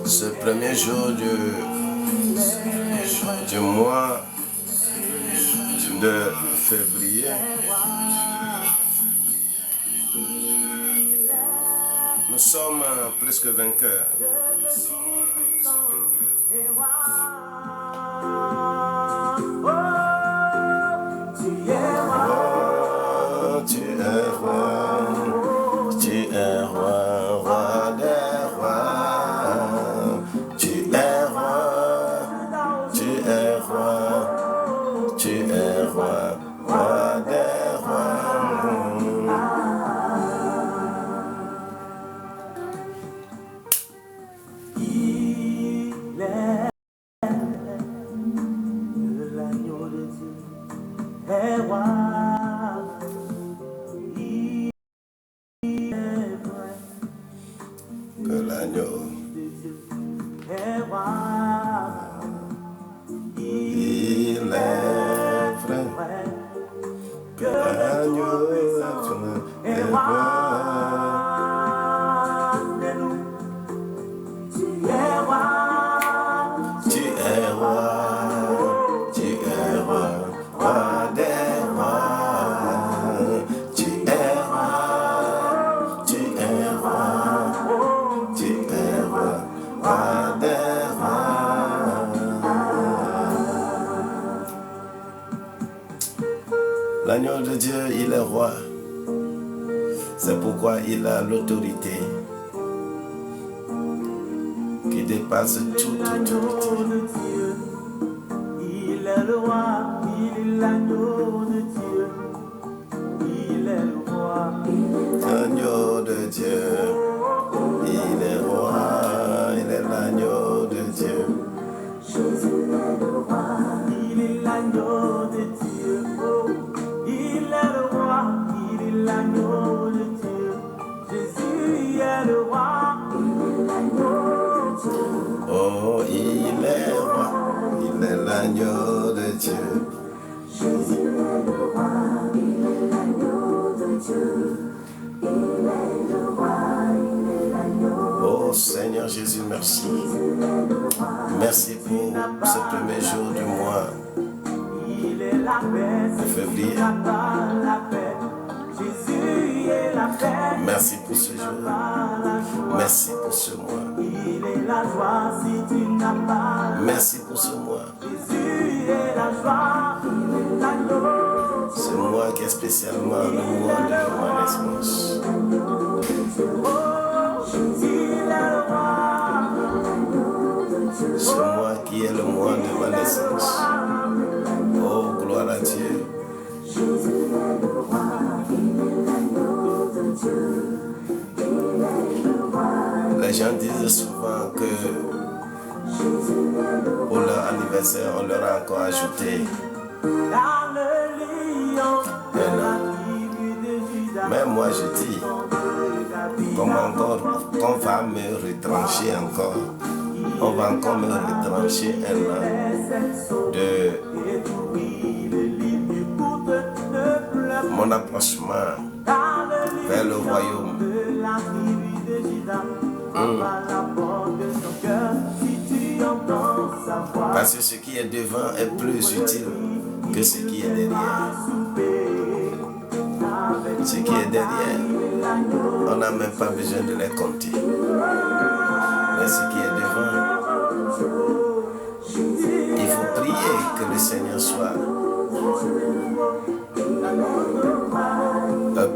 Ce premier jour du mois de février, nous sommes plus que vainqueurs. L'agneau de Dieu, il est roi. C'est pourquoi il a l'autorité qui dépasse toute autorité. Il est le roi, il est l'agneau de Dieu. Il est le roi. L'agneau de Dieu, il est roi, il est l'agneau de Dieu. Jésus est le roi. l'agneau de Dieu. Jésus est le roi, il est l'agneau de Dieu. Il est le roi, il est l'agneau. Oh Seigneur Jésus, merci. Merci pour ce premier jour du mois Il est la paix, de février. la paix. Jésus est la paix. Merci pour ce jour. Merci pour ce mois. Il est la joie si tu n'as pas. Merci pour ce mois. Jésus est la joie, il est l'agneau. Ce mois qui est spécialement le mois de ma naissance. Oh, Jésus est le roi. Ce mois qui est le mois de ma naissance. Oh, gloire à Dieu. Jésus est le roi, il est l'agneau de Dieu. Il est le roi. Les gens disent souvent que pour leur anniversaire, on leur a encore ajouté Dans le lion de un la an. tribu de Judas. Mais moi je dis, qu'on va me retrancher encore. On va encore me retrancher un an de mon approchement vers le royaume. Parce que ce qui est devant est plus utile que ce qui est derrière. Ce qui est derrière, on n'a même pas besoin de les compter. Mais ce qui est devant, il faut prier que le Seigneur soit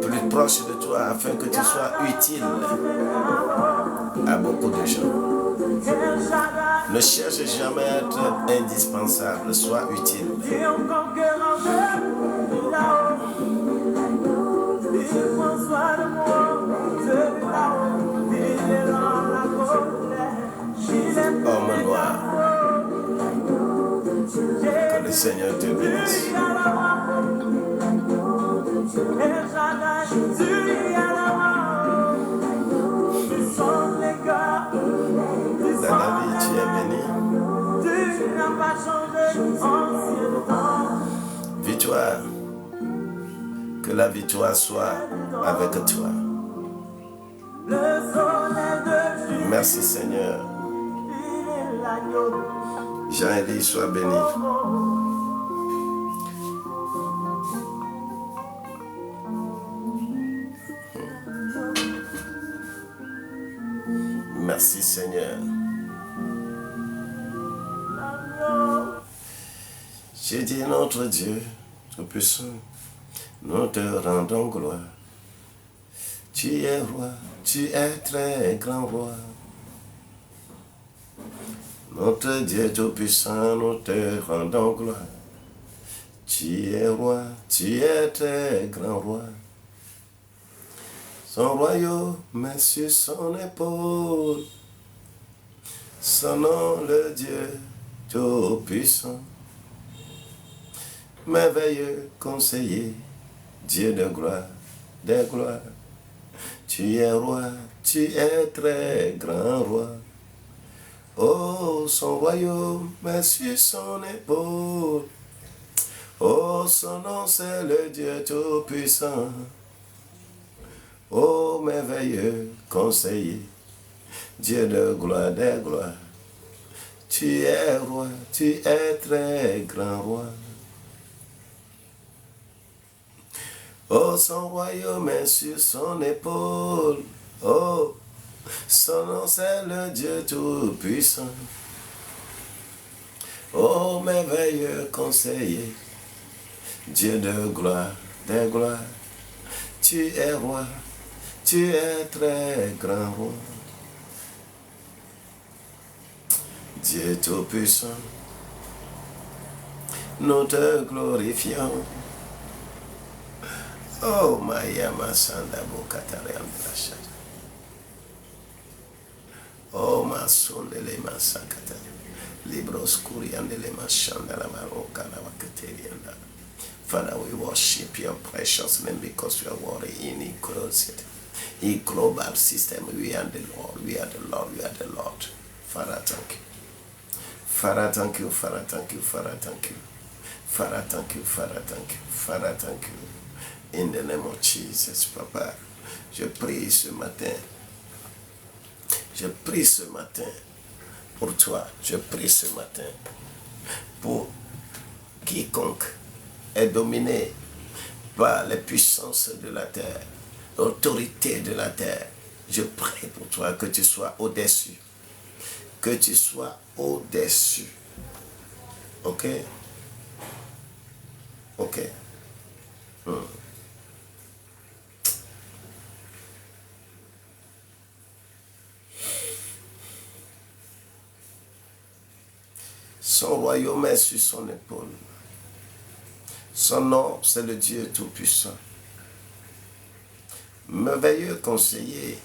plus proche de toi afin que tu sois utile à beaucoup de gens. Ne cherche jamais à être indispensable, sois utile. Homme noir, que le Seigneur te bénisse. Dans la vie, tu es béni. Victoire. Que la victoire soit avec toi. Merci Seigneur. Jean-Élie, sois béni. Merci Seigneur. J'ai dit notre Dieu, tout-puissant, nous te rendons gloire. Tu es roi, tu es très grand roi. Notre Dieu tout-puissant, nous te rendons gloire. Tu es roi, tu es très grand roi. Son royaume est sur son épaule. Son nom, le Dieu tout-puissant. Merveilleux conseiller, Dieu de gloire, des gloires. Tu es roi, tu es très grand roi. Oh, son royaume est sur son épaule. Oh, son nom c'est le Dieu tout-puissant. Oh, merveilleux conseiller, Dieu de gloire, des gloires. Tu es roi, tu es très grand roi. Oh, son royaume est sur son épaule. Oh, son nom c'est le Dieu tout-puissant. Oh, merveilleux conseiller, Dieu de gloire, des gloires. Tu es roi, tu es très grand roi. Dieu tout-puissant, nous te glorifions. Oh, Maya Masanda Bokatariam de la Chata. Oh, Masondele Masakata. Libros Kuriandele Mashandala Maroka Navakaterianda. Father, we worship your precious name because you are worthy in inclusivity. In global system, we are the Lord, we are the Lord, we are the Lord. Father, thank you. Father, thank you, Father, thank you, Father, thank you. Father, thank you, Father, thank you, Father, thank you. In the name of Jesus, Papa, je prie ce matin. Je prie ce matin pour toi. Je prie ce matin pour quiconque est dominé par les puissances de la terre, l'autorité de la terre. Je prie pour toi que tu sois au-dessus. Que tu sois au-dessus. Ok? Ok. Son royaume est sur son épaule. Son nom, c'est le Dieu Tout-Puissant. Merveilleux conseiller,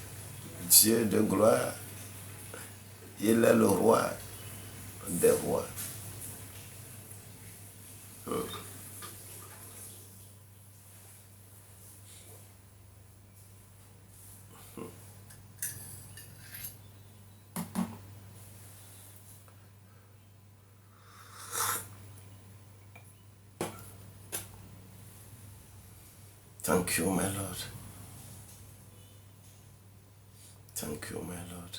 Dieu de gloire, il est le roi des rois. Thank you, my Lord. Thank you, my Lord.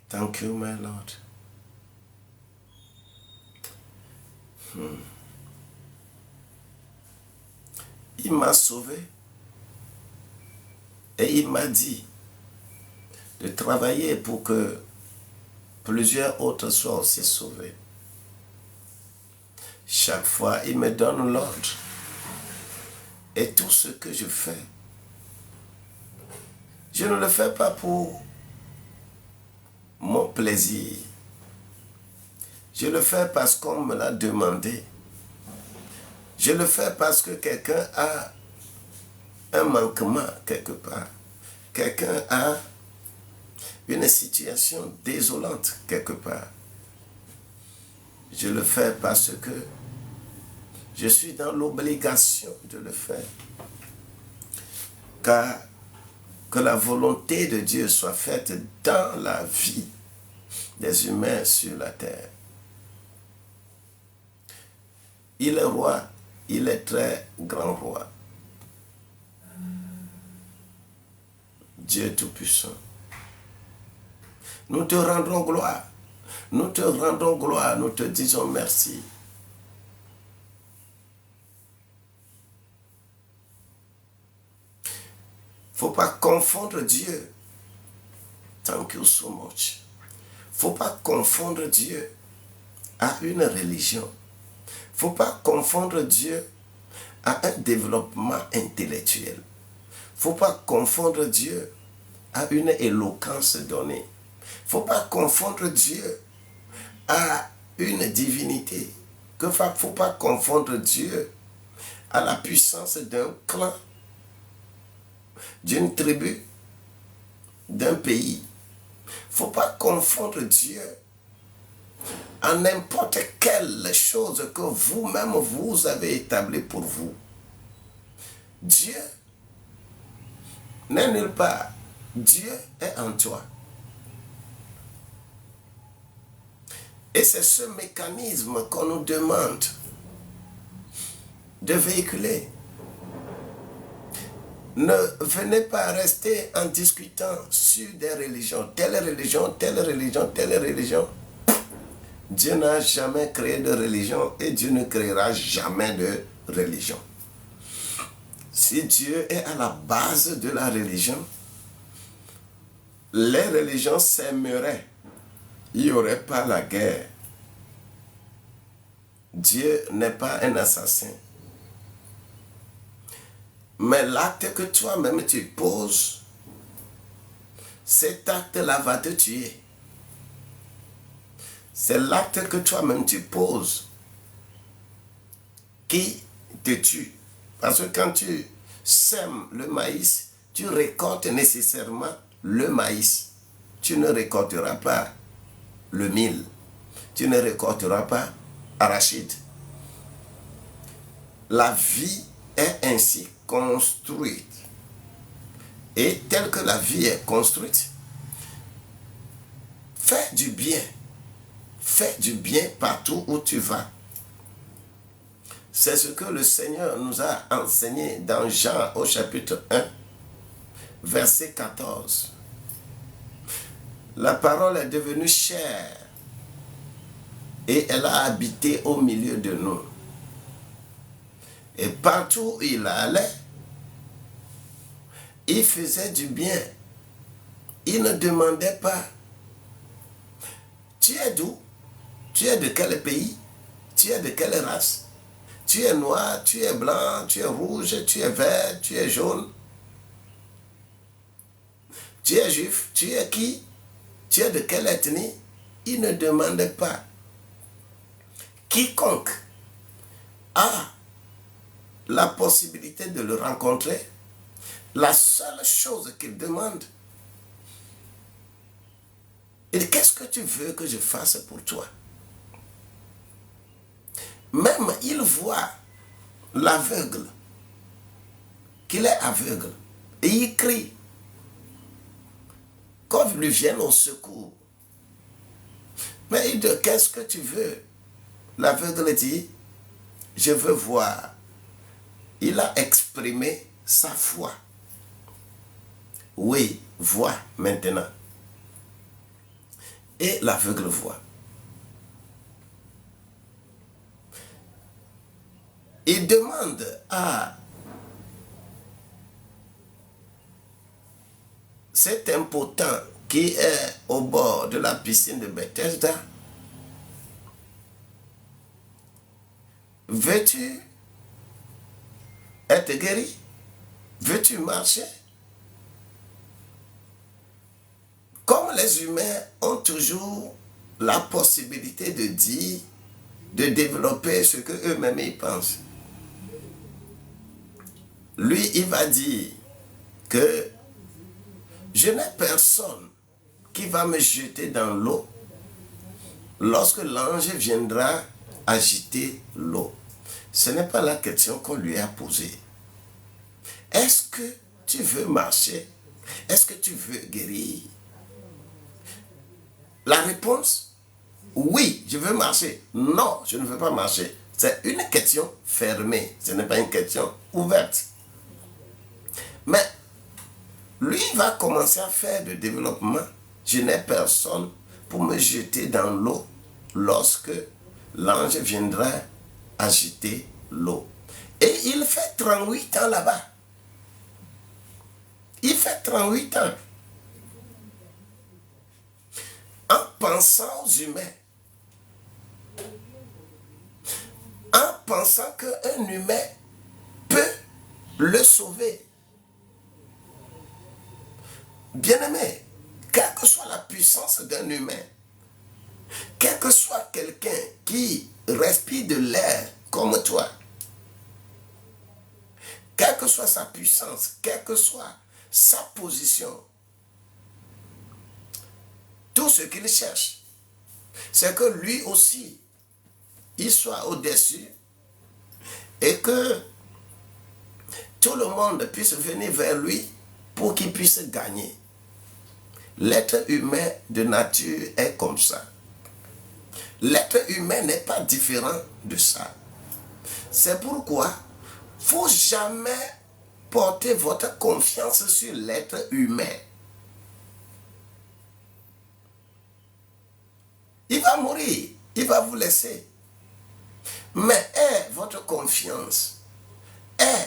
Thank you, my Lord. Il m'a sauvé et il m'a dit de travailler pour que plusieurs autres soient aussi sauvés. Chaque fois, il me donne l'ordre. Et tout ce que je fais, je ne le fais pas pour mon plaisir. Je le fais parce qu'on me l'a demandé. Je le fais parce que quelqu'un a un manquement quelque part. Quelqu'un a une situation désolante quelque part. Je le fais parce que je suis dans l'obligation de le faire. Car que la volonté de Dieu soit faite dans la vie des humains sur la terre. Il est roi, il est très grand roi. Dieu Tout-Puissant. Nous te rendons gloire. Nous te rendons gloire, nous te disons merci. Faut pas confondre Dieu. Thank you so much. Faut pas confondre Dieu à une religion. Faut pas confondre Dieu à un développement intellectuel. Faut pas confondre Dieu à une éloquence donnée. Faut pas confondre Dieu à une divinité. Faut pas confondre Dieu à la puissance d'un clan, d'une tribu, d'un pays. Faut pas confondre Dieu à n'importe quelle chose que vous-même vous avez établie pour vous. Dieu n'est nulle part. Dieu est en toi. Et c'est ce mécanisme qu'on nous demande de véhiculer. Ne venez pas rester en discutant sur des religions, telle religion, telle religion, telle religion. Dieu n'a jamais créé de religion et Dieu ne créera jamais de religion. Si Dieu est à la base de la religion, les religions s'aimeraient. Il n'y aurait pas la guerre. Dieu n'est pas un assassin. Mais l'acte que toi-même tu poses, cet acte-là va te tuer. C'est l'acte que toi-même tu poses qui te tue. Parce que quand tu sèmes le maïs, tu récoltes nécessairement le maïs. Tu ne récolteras pas le mil. Tu ne récolteras pas arachide. La vie est ainsi construite. Et telle que la vie est construite, fais du bien. fais du bien partout où tu vas. C'est ce que le Seigneur nous a enseigné dans Jean au chapitre 1, verset 14. La parole est devenue chair et elle a habité au milieu de nous. Et partout où il allait, il faisait du bien. Il ne demandait pas, tu es d'où? Tu es de quel pays? Tu es de quelle race? Tu es noir, tu es blanc, tu es rouge, tu es vert, tu es jaune. Tu es juif, tu es qui? Tu es de quelle ethnie? Il ne demandait pas. Quiconque a la possibilité de le rencontrer, la seule chose qu'il demande, il dit, qu'est-ce que tu veux que je fasse pour toi? Même il voit l'aveugle, qu'il est aveugle, et il crie, qu'on lui vienne au secours. Mais il dit, qu'est-ce que tu veux? L'aveugle dit, je veux voir. Il a exprimé sa foi. Oui, vois maintenant. Et l'aveugle voit. Il demande à cet impotent qui est au bord de la piscine de Bethesda, veux-tu être guéri? Veux-tu marcher? Comme les humains ont toujours la possibilité de dire, de développer ce que eux-mêmes ils pensent. Lui, il va dire que je n'ai personne qui va me jeter dans l'eau lorsque l'ange viendra agiter l'eau. Ce n'est pas la question qu'on lui a posée. Est-ce que tu veux marcher? Est-ce que tu veux guérir? La réponse, oui, je veux marcher. Non, je ne veux pas marcher. C'est une question fermée. Ce n'est pas une question ouverte. Mais lui va commencer à faire du développement. Je n'ai personne pour me jeter dans l'eau lorsque l'ange viendra agiter l'eau. Et il fait 38 ans là-bas. Il fait 38 ans. En pensant aux humains. En pensant qu'un humain peut le sauver. Bien-aimé, quelle que soit la puissance d'un humain, quel que soit quelqu'un qui respire de l'air comme toi, quelle que soit sa puissance, quelle que soit sa position, tout ce qu'il cherche, c'est que lui aussi, il soit au-dessus et que tout le monde puisse venir vers lui pour qu'il puisse gagner. L'être humain de nature est comme ça. L'être humain n'est pas différent de ça. C'est pourquoi il ne faut jamais porter votre confiance sur l'être humain. Il va mourir, il va vous laisser. Mais aie votre confiance, aie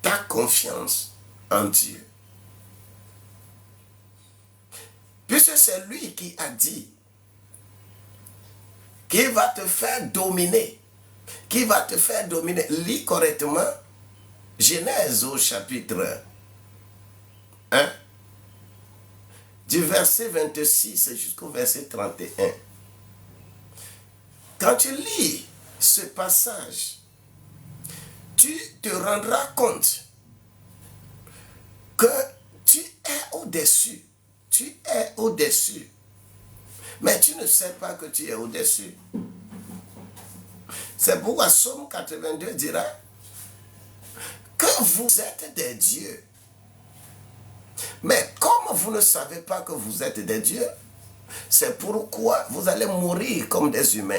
ta confiance en Dieu. Puisque c'est lui qui a dit qu'il va te faire dominer. Qui va te faire dominer. Lis correctement Genèse au chapitre 1, du verset 26 jusqu'au verset 31. Quand tu lis ce passage, tu te rendras compte que tu es au-dessus. Tu es au-dessus. Mais tu ne sais pas que tu es au-dessus. C'est pourquoi Psaume 82 dira que vous êtes des dieux. Mais comme vous ne savez pas que vous êtes des dieux, C'est pourquoi vous allez mourir comme des humains.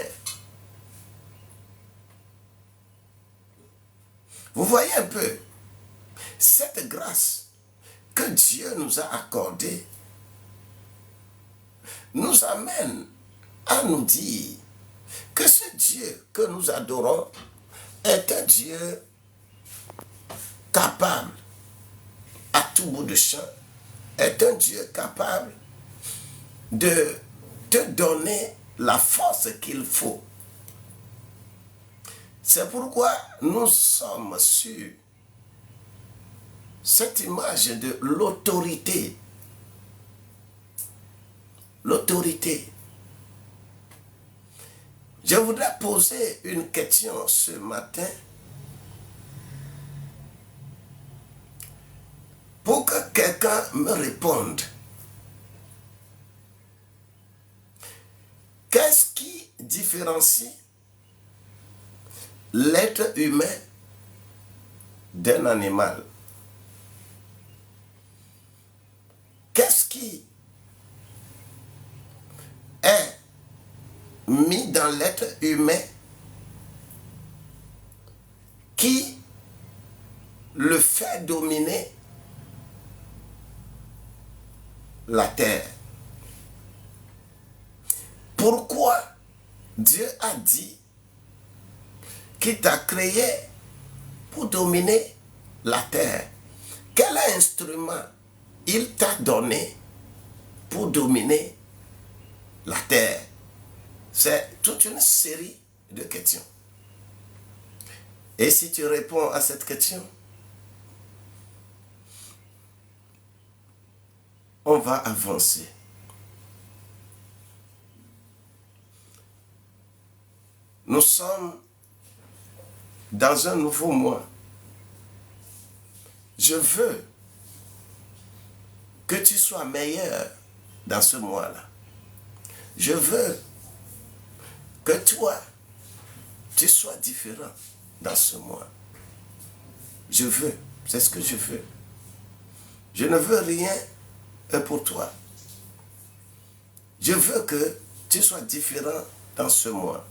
Vous voyez un peu, cette grâce que Dieu nous a accordée nous amène à nous dire que ce Dieu que nous adorons est un Dieu capable, à tout bout de champ, est un Dieu capable de te donner la force qu'il faut. C'est pourquoi nous sommes sur cette image de l'autorité. L'autorité. Je voudrais poser une question ce matin pour que quelqu'un me réponde. Qu'est-ce qui différencie l'être humain d'un animal? Qu'est-ce qui est mis dans l'être humain qui le fait dominer la terre? Pourquoi Dieu a dit qu'il t'a créé pour dominer la terre? Quel instrument il t'a donné pour dominer la terre? C'est toute une série de questions. Et si tu réponds à cette question, on va avancer. Nous sommes dans un nouveau mois. Je veux que tu sois meilleur dans ce mois-là. Je veux que toi, tu sois différent dans ce mois. Je veux, c'est ce que je veux. Je ne veux rien pour toi. Je veux que tu sois différent dans ce mois.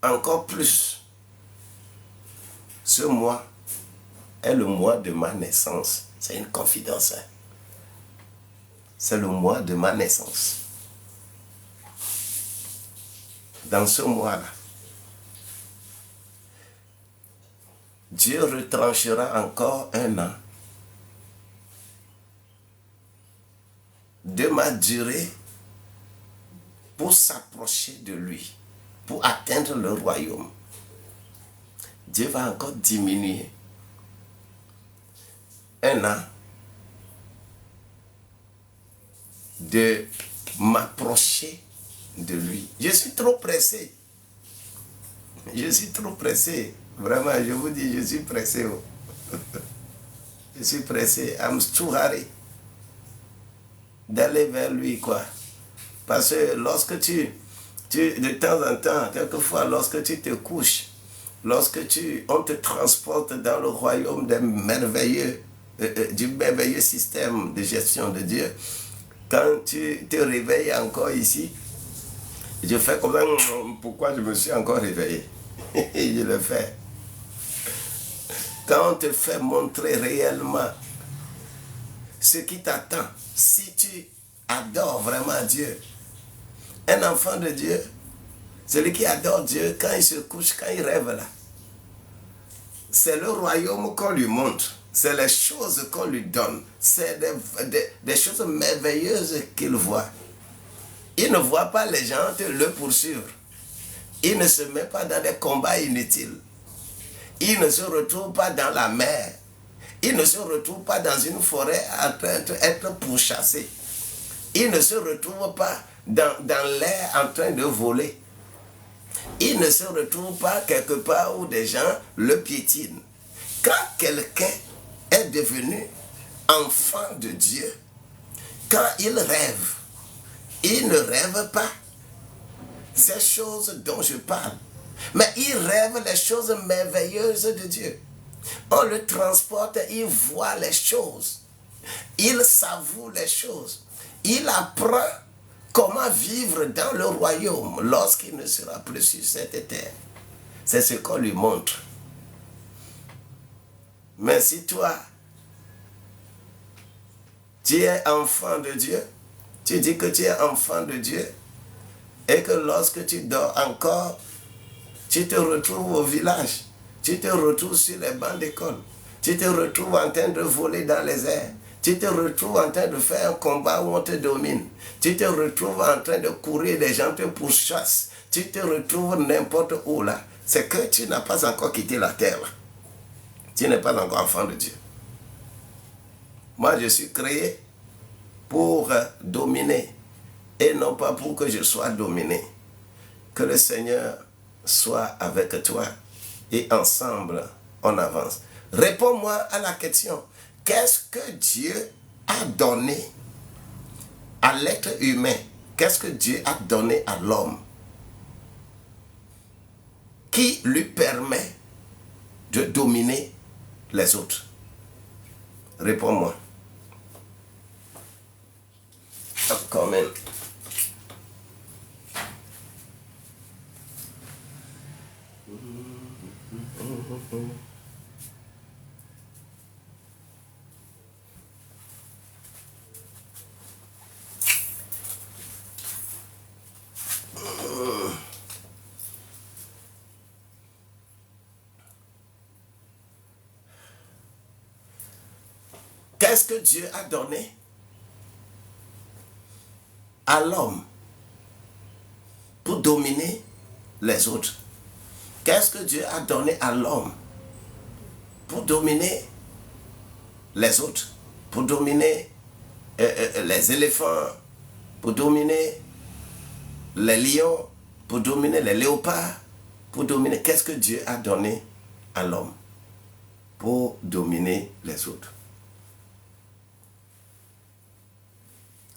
Encore plus, ce mois est le mois de ma naissance. C'est une confidence. Hein? C'est le mois de ma naissance. Dans ce mois-là, Dieu retranchera encore un an de ma durée pour s'approcher de lui, pour atteindre le royaume. Dieu va encore diminuer un an de m'approcher de lui. Je suis trop pressé. Je suis trop pressé. Vraiment, je vous dis, je suis pressé. Je suis pressé. I'm too hurry d'aller vers lui, quoi. Parce que lorsque tu de temps en temps, quelquefois, lorsque tu te couches, lorsque on te transporte dans le royaume des merveilleux, du merveilleux système de gestion de Dieu, quand tu te réveilles encore ici, je fais comme ça, pourquoi je me suis encore réveillé? Je le fais. Quand on te fait montrer réellement ce qui t'attend, si tu adores vraiment Dieu, un enfant de Dieu, celui qui adore Dieu, quand il se couche, quand il rêve là, c'est le royaume qu'on lui montre, c'est les choses qu'on lui donne, c'est des choses merveilleuses qu'il voit. Il ne voit pas les gens le poursuivre. Il ne se met pas dans des combats inutiles. Il ne se retrouve pas dans la mer. Il ne se retrouve pas dans une forêt en train d'être pourchassé. Il ne se retrouve pas dans l'air en train de voler. Il ne se retrouve pas quelque part où des gens le piétinent. Quand quelqu'un est devenu enfant de Dieu, quand il rêve, il ne rêve pas ces choses dont je parle, mais il rêve les choses merveilleuses de Dieu. On le transporte, il voit les choses. Il savoure les choses. Il apprend comment vivre dans le royaume lorsqu'il ne sera plus sur cette terre. C'est ce qu'on lui montre. Mais si toi, tu es enfant de Dieu, tu dis que tu es enfant de Dieu, et que lorsque tu dors encore, tu te retrouves au village, tu te retrouves sur les bancs d'école, tu te retrouves en train de voler dans les airs, tu te retrouves en train de faire un combat où on te domine, tu te retrouves en train de courir, les gens te pourchassent, tu te retrouves n'importe où là, c'est que tu n'as pas encore quitté la terre. Tu n'es pas encore enfant de Dieu. Moi, je suis créé pour dominer et non pas pour que je sois dominé. Que le Seigneur soit avec toi et ensemble, on avance. Réponds-moi à la question. Qu'est-ce que Dieu a donné à l'être humain? Qu'est-ce que Dieu a donné à l'homme qui lui permet de dominer les autres? Réponds-moi. Comment? Qu'est-ce que Dieu a donné à l'homme pour dominer les autres? Qu'est-ce que Dieu a donné à l'homme pour dominer les autres? Pour dominer les éléphants, pour dominer les lions, pour dominer les léopards, pour dominer... Qu'est-ce que Dieu a donné à l'homme pour dominer les autres?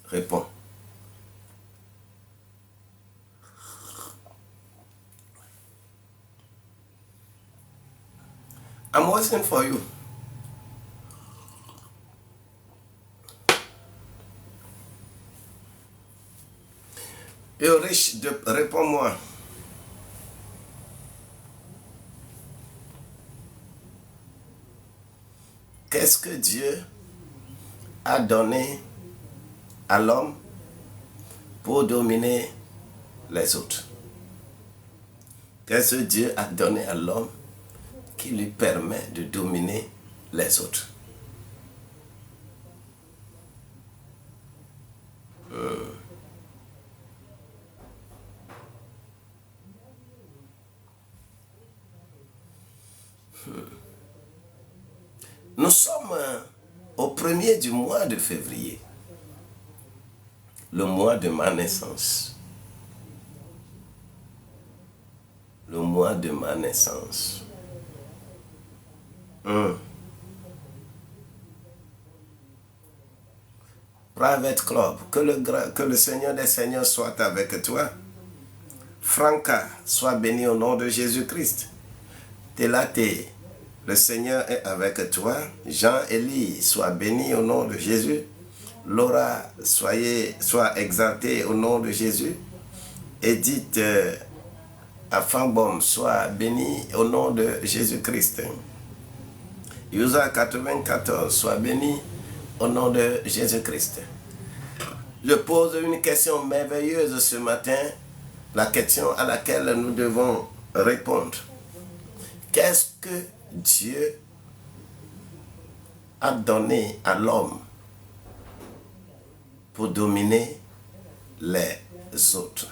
Réponds. I'm waiting for you. Ulrich, réponds-moi. Qu'est-ce que Dieu a donné à l'homme pour dominer les autres? Qu'est-ce que Dieu a donné à l'homme qui lui permet de dominer les autres? Nous sommes au 1er du mois de février, le mois de ma naissance. Le mois de ma naissance. Private Club, que le Seigneur des Seigneurs soit avec toi. Franca, sois béni au nom de Jésus-Christ. Télaté, le Seigneur est avec toi. Jean-Élie, sois béni au nom de Jésus. Laura, sois exalté au nom de Jésus. Edith Afambom, sois béni au nom de Jésus-Christ. Usa 94, sois béni au nom de Jésus-Christ. Je pose une question merveilleuse ce matin, la question à laquelle nous devons répondre. Qu'est-ce que Dieu a donné à l'homme pour dominer les autres?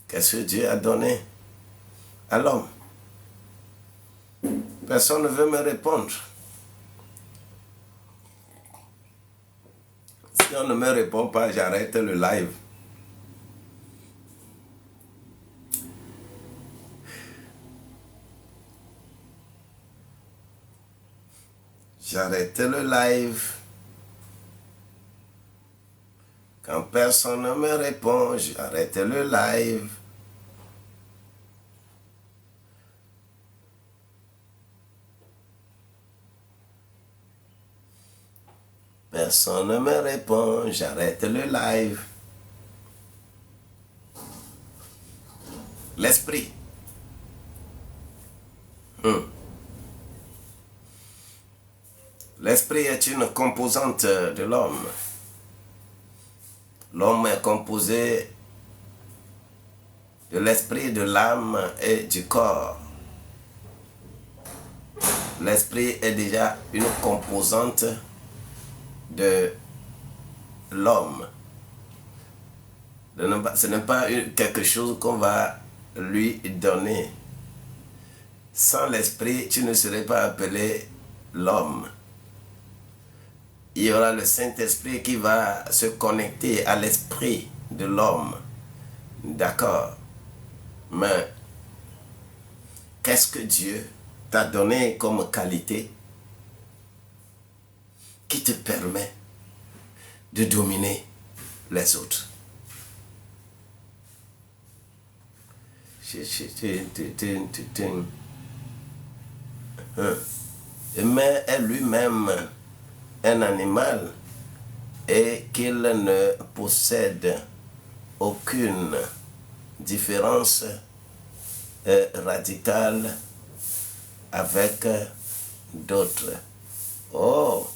Qu'est-ce que Dieu a donné à l'homme? Personne ne veut me répondre. Si on ne me répond pas, j'arrête le live. J'arrête le live. Quand personne ne me répond, j'arrête le live. Personne ne me répond, j'arrête le live. L'esprit. L'esprit est une composante de l'homme. L'homme est composé de l'esprit, de l'âme et du corps. L'esprit est déjà une composante de l'homme. Ce n'est pas quelque chose qu'on va lui donner. Sans l'esprit, tu ne serais pas appelé l'homme. Il y aura le Saint-Esprit qui va se connecter à l'esprit de l'homme. D'accord. Mais qu'est-ce que Dieu t'a donné comme qualité qui te permet de dominer les autres? Mais est lui-même un animal et qu'il ne possède aucune différence radicale avec d'autres. Oh,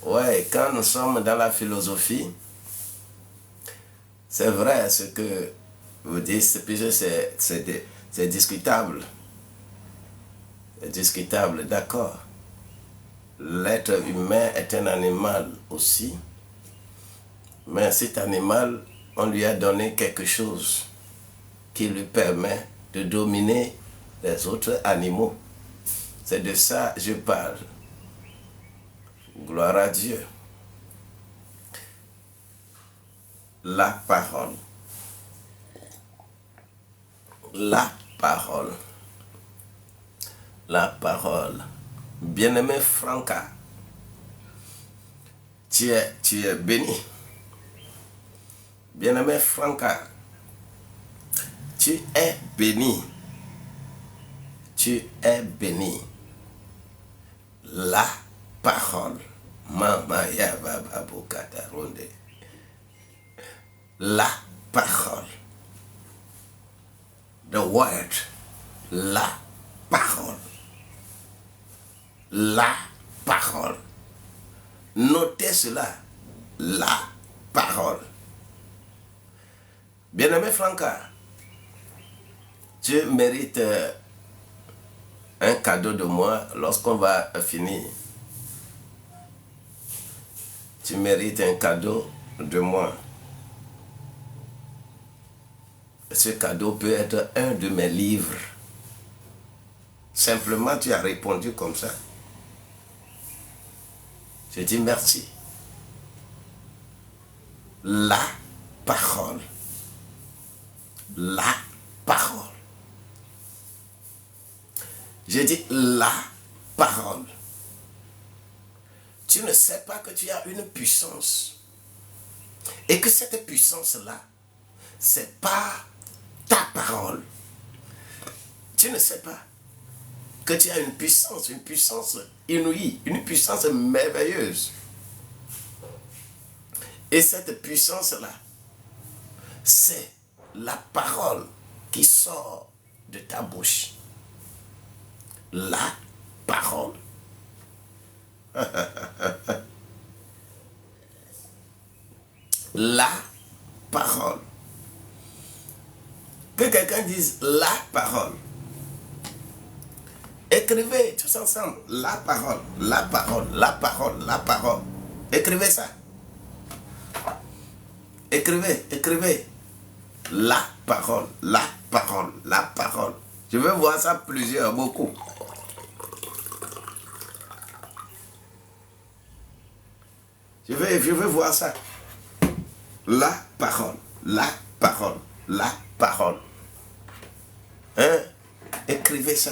ouais, quand nous sommes dans la philosophie, c'est vrai ce que vous dites, puisque c'est discutable. C'est discutable, d'accord. L'être humain est un animal aussi, mais cet animal, on lui a donné quelque chose qui lui permet de dominer les autres animaux. C'est de ça que je parle. Gloire à Dieu. La parole. La parole. La parole. Bien-aimé Franca, tu es béni. Bien-aimé Franca, tu es béni. Tu es béni. La parole. Mama Yababa Bukata Ronde. La parole. The word. La parole. La parole. Notez cela. La parole. Bien-aimé Franca, tu mérites un cadeau de moi lorsqu'on va finir. Tu mérites un cadeau de moi. Ce cadeau peut être un de mes livres. Simplement, tu as répondu comme ça. Je dis merci. La parole. La parole. Je dis la parole. Tu ne sais pas que tu as une puissance. Et que cette puissance-là, c'est par ta parole. Tu ne sais pas que tu as une puissance inouïe, une puissance merveilleuse. Et cette puissance-là, c'est la parole qui sort de ta bouche. La parole. La parole. Que quelqu'un dise la parole. Écrivez tous ensemble la parole, la parole, la parole, la parole. Écrivez ça. Écrivez, écrivez. La parole, la parole, la parole. Je veux voir ça plusieurs, beaucoup. Je veux voir ça. La parole, la parole, la parole. Hein? Écrivez ça.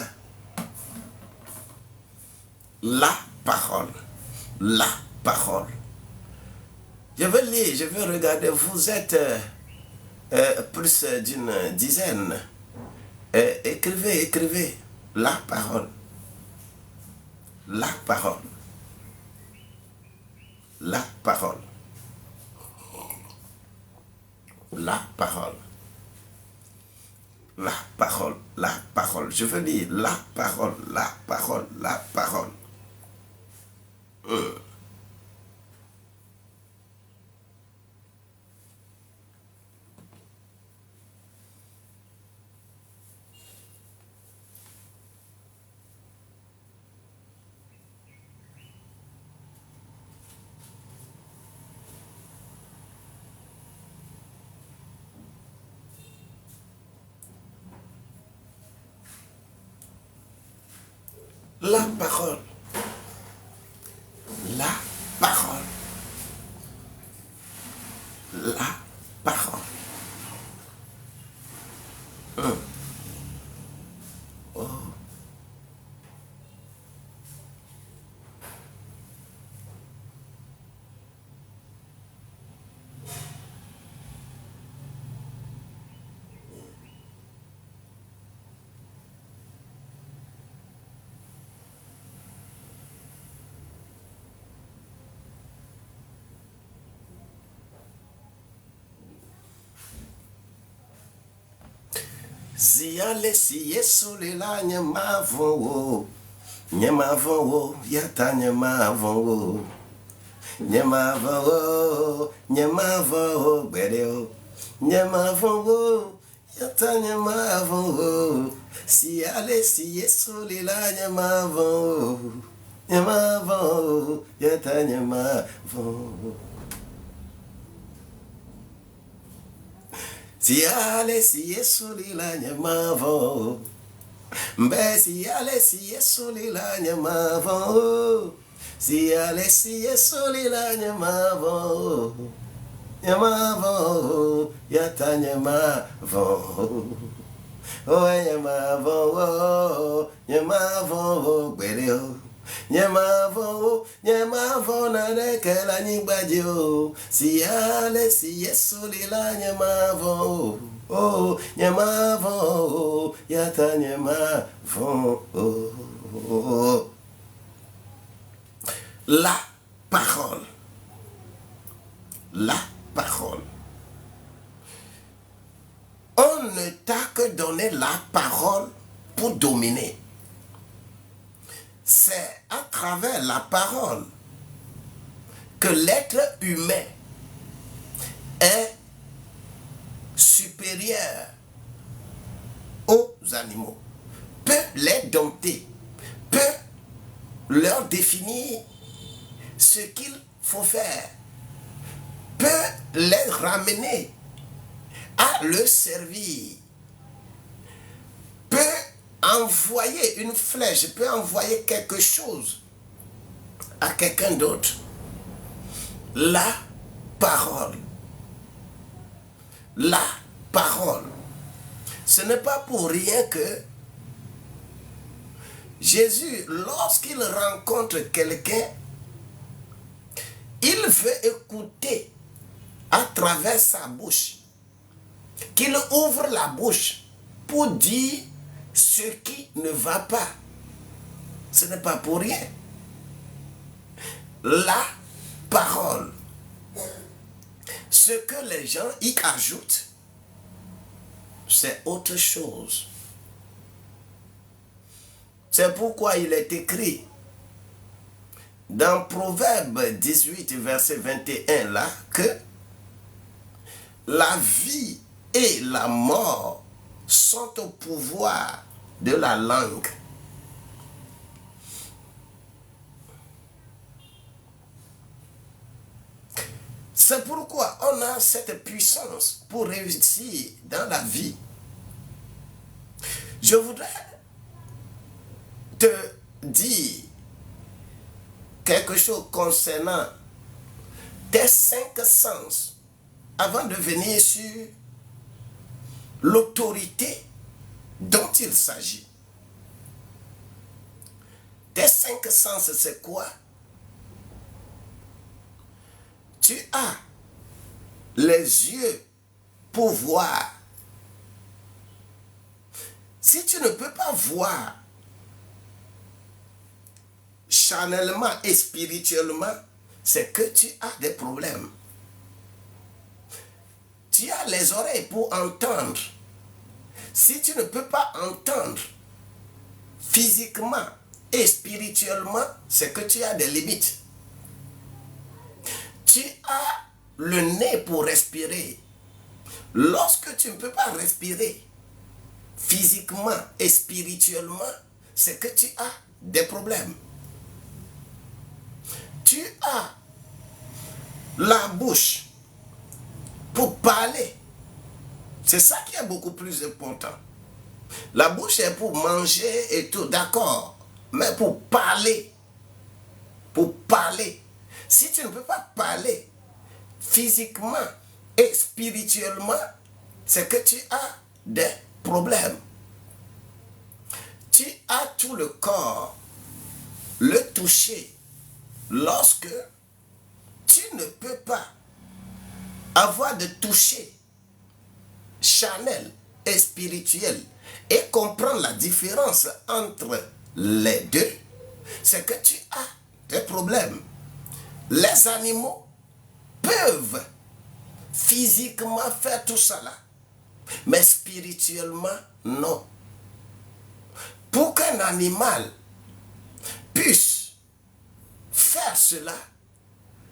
La parole, la parole. Je veux lire, je veux regarder. Vous êtes plus d'une dizaine. Écrivez, écrivez. La parole. La parole. parole. La parole. La parole, la parole. Je veux dire la parole, la parole, la parole. La parole. La parole. La parole. Ziale si yeso le la nyama vongo. Nyama vongo, yata nyama vongo. Nyama vongo, nyama vongo, bedeo. Nyama vongo, yata nyama vongo. Si ale si yeso le la nyama vongo. Nyama vongo, yata nyama vongo. Si ale si yeso le la nyama vongo. Mbe si ale si yeso le la nyama vongo. Si ale si yeso le la nyama vongo. Nyama vongo, yata nyama vongo. Oh nyama vongo, nyama vongo gbere. Nyama vongo na deke la nyigbaji o. Si ale si yeso le la nyama vongo. Oh, nyama vongo, yata nyama vongo. La parole. La parole. On ne t'a que donné la parole pour dominer. C'est à travers la parole que l'être humain est supérieur aux animaux, peut les dompter, peut leur définir ce qu'il faut faire, peut les ramener à le servir, peut envoyer une flèche, peut envoyer quelque chose à quelqu'un d'autre. La parole. La parole. Ce n'est pas pour rien que Jésus, lorsqu'il rencontre quelqu'un, il veut écouter à travers sa bouche, qu'il ouvre la bouche pour dire ce qui ne va pas. Ce n'est pas pour rien. La parole. Ce que les gens y ajoutent, c'est autre chose. C'est pourquoi il est écrit dans Proverbe 18, verset 21, là, que la vie et la mort sont au pouvoir de la langue. C'est pourquoi on a cette puissance pour réussir dans la vie. Je voudrais te dire quelque chose concernant tes 5 sens avant de venir sur l'autorité dont il s'agit. Tes 5 sens, c'est quoi? Tu as les yeux pour voir. Si tu ne peux pas voir charnellement et spirituellement, c'est que tu as des problèmes. Tu as les oreilles pour entendre. Si tu ne peux pas entendre physiquement et spirituellement, c'est que tu as des limites. Tu as le nez pour respirer. Lorsque tu ne peux pas respirer physiquement et spirituellement, c'est que tu as des problèmes. Tu as la bouche pour parler. C'est ça qui est beaucoup plus important. La bouche est pour manger et tout, d'accord. Mais pour parler, si tu ne peux pas parler physiquement et spirituellement, c'est que tu as des problèmes. Tu as tout le corps, le toucher. Lorsque tu ne peux pas avoir de toucher charnel et spirituel et comprendre la différence entre les deux, c'est que tu as des problèmes. Les animaux peuvent physiquement faire tout ça là, mais spirituellement, non. Pour qu'un animal puisse faire cela,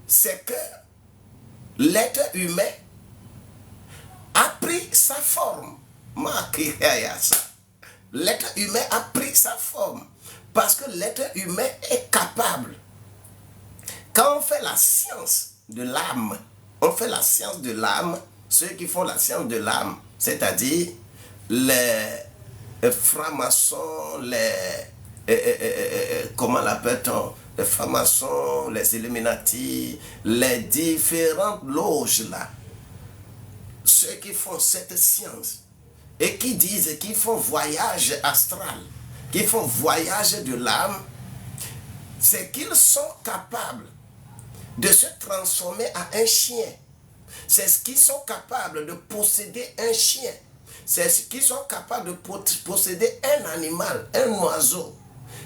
c'est que l'être humain a pris sa forme. L'être humain a pris sa forme parce que l'être humain est capable. Quand on fait la science de l'âme, ceux qui font la science de l'âme, c'est-à-dire les francs-maçons, comment l'appelle-t-on, les francs-maçons, les Illuminati, les différentes loges là, ceux qui font cette science et qui disent qu'ils font voyage astral, qui font voyage de l'âme, c'est qu'ils sont capables de se transformer en un chien. C'est ce qu'ils sont capables de posséder un chien. C'est ce qu'ils sont capables de posséder un animal, un oiseau.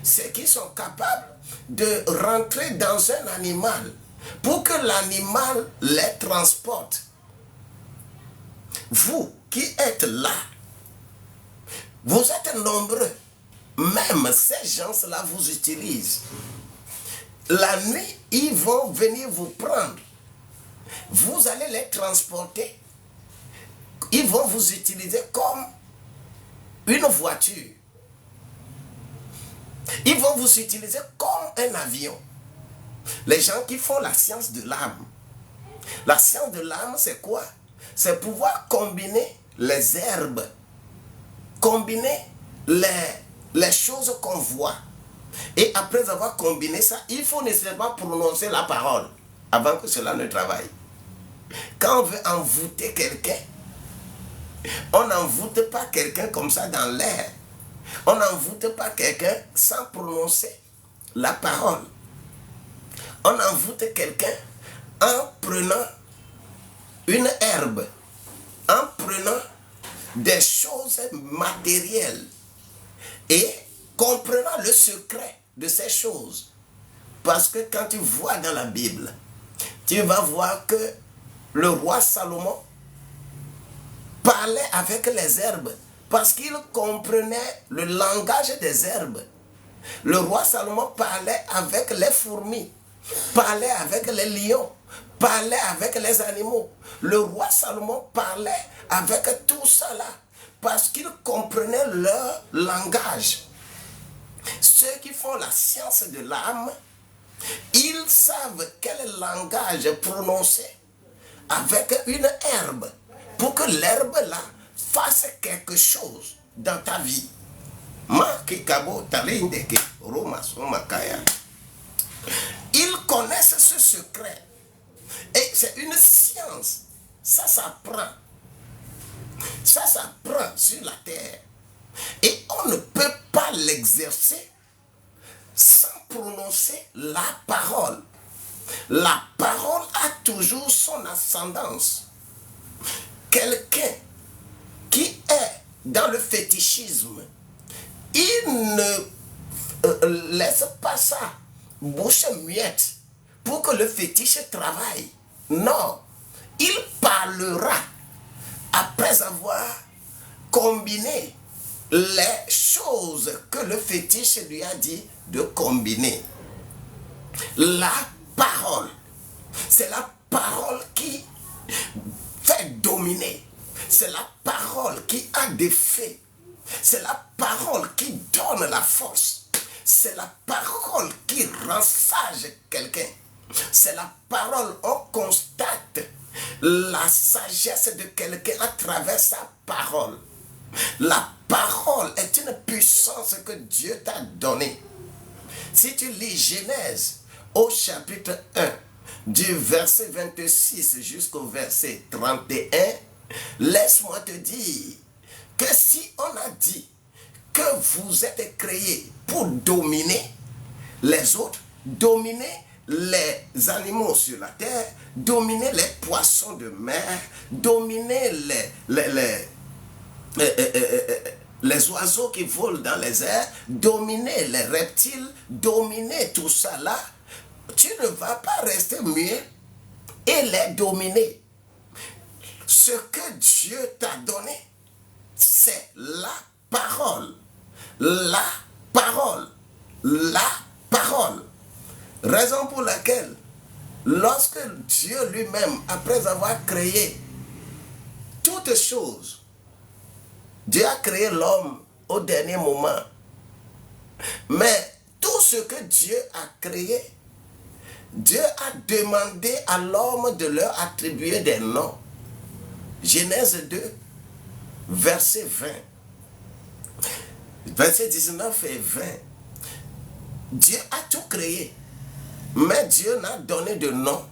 C'est qu'ils sont capables de rentrer dans un animal pour que l'animal les transporte. Vous qui êtes là, vous êtes nombreux. Même ces gens-là vous utilisent. La nuit, ils vont venir vous prendre. Vous allez les transporter. Ils vont vous utiliser comme une voiture. Ils vont vous utiliser comme un avion. Les gens qui font la science de l'âme. La science de l'âme, c'est quoi? C'est pouvoir combiner les herbes, combiner les choses qu'on voit. Et après avoir combiné ça, il faut nécessairement prononcer la parole avant que cela ne travaille. Quand on veut envoûter quelqu'un, on n'envoûte pas quelqu'un comme ça dans l'air. On n'envoûte pas quelqu'un sans prononcer la parole. On envoûte quelqu'un en prenant une herbe, en prenant des choses matérielles et comprenant le secret de ces choses. Parce que quand tu vois dans la Bible, tu vas voir que le roi Salomon parlait avec les herbes parce qu'il comprenait le langage des herbes. Le roi Salomon parlait avec les fourmis, parlait avec les lions, parlait avec les animaux. Le roi Salomon parlait avec tout cela parce qu'il comprenait leur langage. Ceux qui font la science de l'âme, ils savent quel langage prononcer avec une herbe pour que l'herbe là fasse quelque chose dans ta vie. Ils connaissent ce secret et c'est une science. Ça s'apprend. Ça s'apprend sur la terre. Et on ne peut pas l'exercer sans prononcer la parole. La parole a toujours son ascendance. Quelqu'un qui est dans le fétichisme, il ne laisse pas ça bouche muette pour que le fétiche travaille. Non, il parlera après avoir combiné les choses que le fétiche lui a dit de combiner. La parole, c'est la parole qui fait dominer. C'est la parole qui a des faits. C'est la parole qui donne la force. C'est la parole qui rend sage quelqu'un. C'est la parole, on constate la sagesse de quelqu'un à travers sa parole. La parole est une puissance que Dieu t'a donnée. Si tu lis Genèse au chapitre 1, du verset 26 jusqu'au verset 31, laisse-moi te dire que si on a dit que vous êtes créés pour dominer les autres, dominer les animaux sur la terre, dominer les poissons de mer, dominer les oiseaux qui volent dans les airs, dominer les reptiles, dominer tout ça là, tu ne vas pas rester muet et les dominer. Ce que Dieu t'a donné, c'est la parole. La parole. La parole. Raison pour laquelle, lorsque Dieu lui-même, après avoir créé toutes choses, Dieu a créé l'homme au dernier moment. Mais tout ce que Dieu a créé, Dieu a demandé à l'homme de leur attribuer des noms. Genèse 2, verset 20. Verset 19 et 20. Dieu a tout créé, mais Dieu n'a donné de nom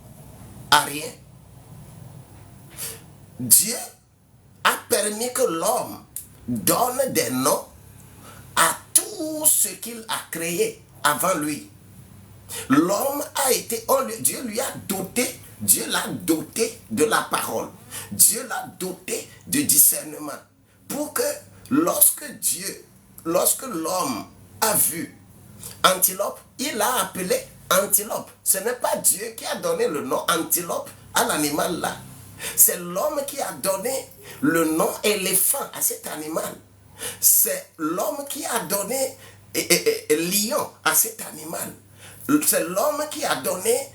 à rien. Dieu a permis que l'homme donne des noms à tout ce qu'il a créé avant lui. L'homme a été, Dieu lui a doté, Dieu l'a doté de la parole. Dieu l'a doté de discernement. Pour que lorsque l'homme a vu antilope, il l'a appelé antilope. Ce n'est pas Dieu qui a donné le nom antilope à l'animal là. C'est l'homme qui a donné le nom éléphant à cet animal. C'est l'homme qui a donné lion à cet animal. C'est l'homme qui a donné,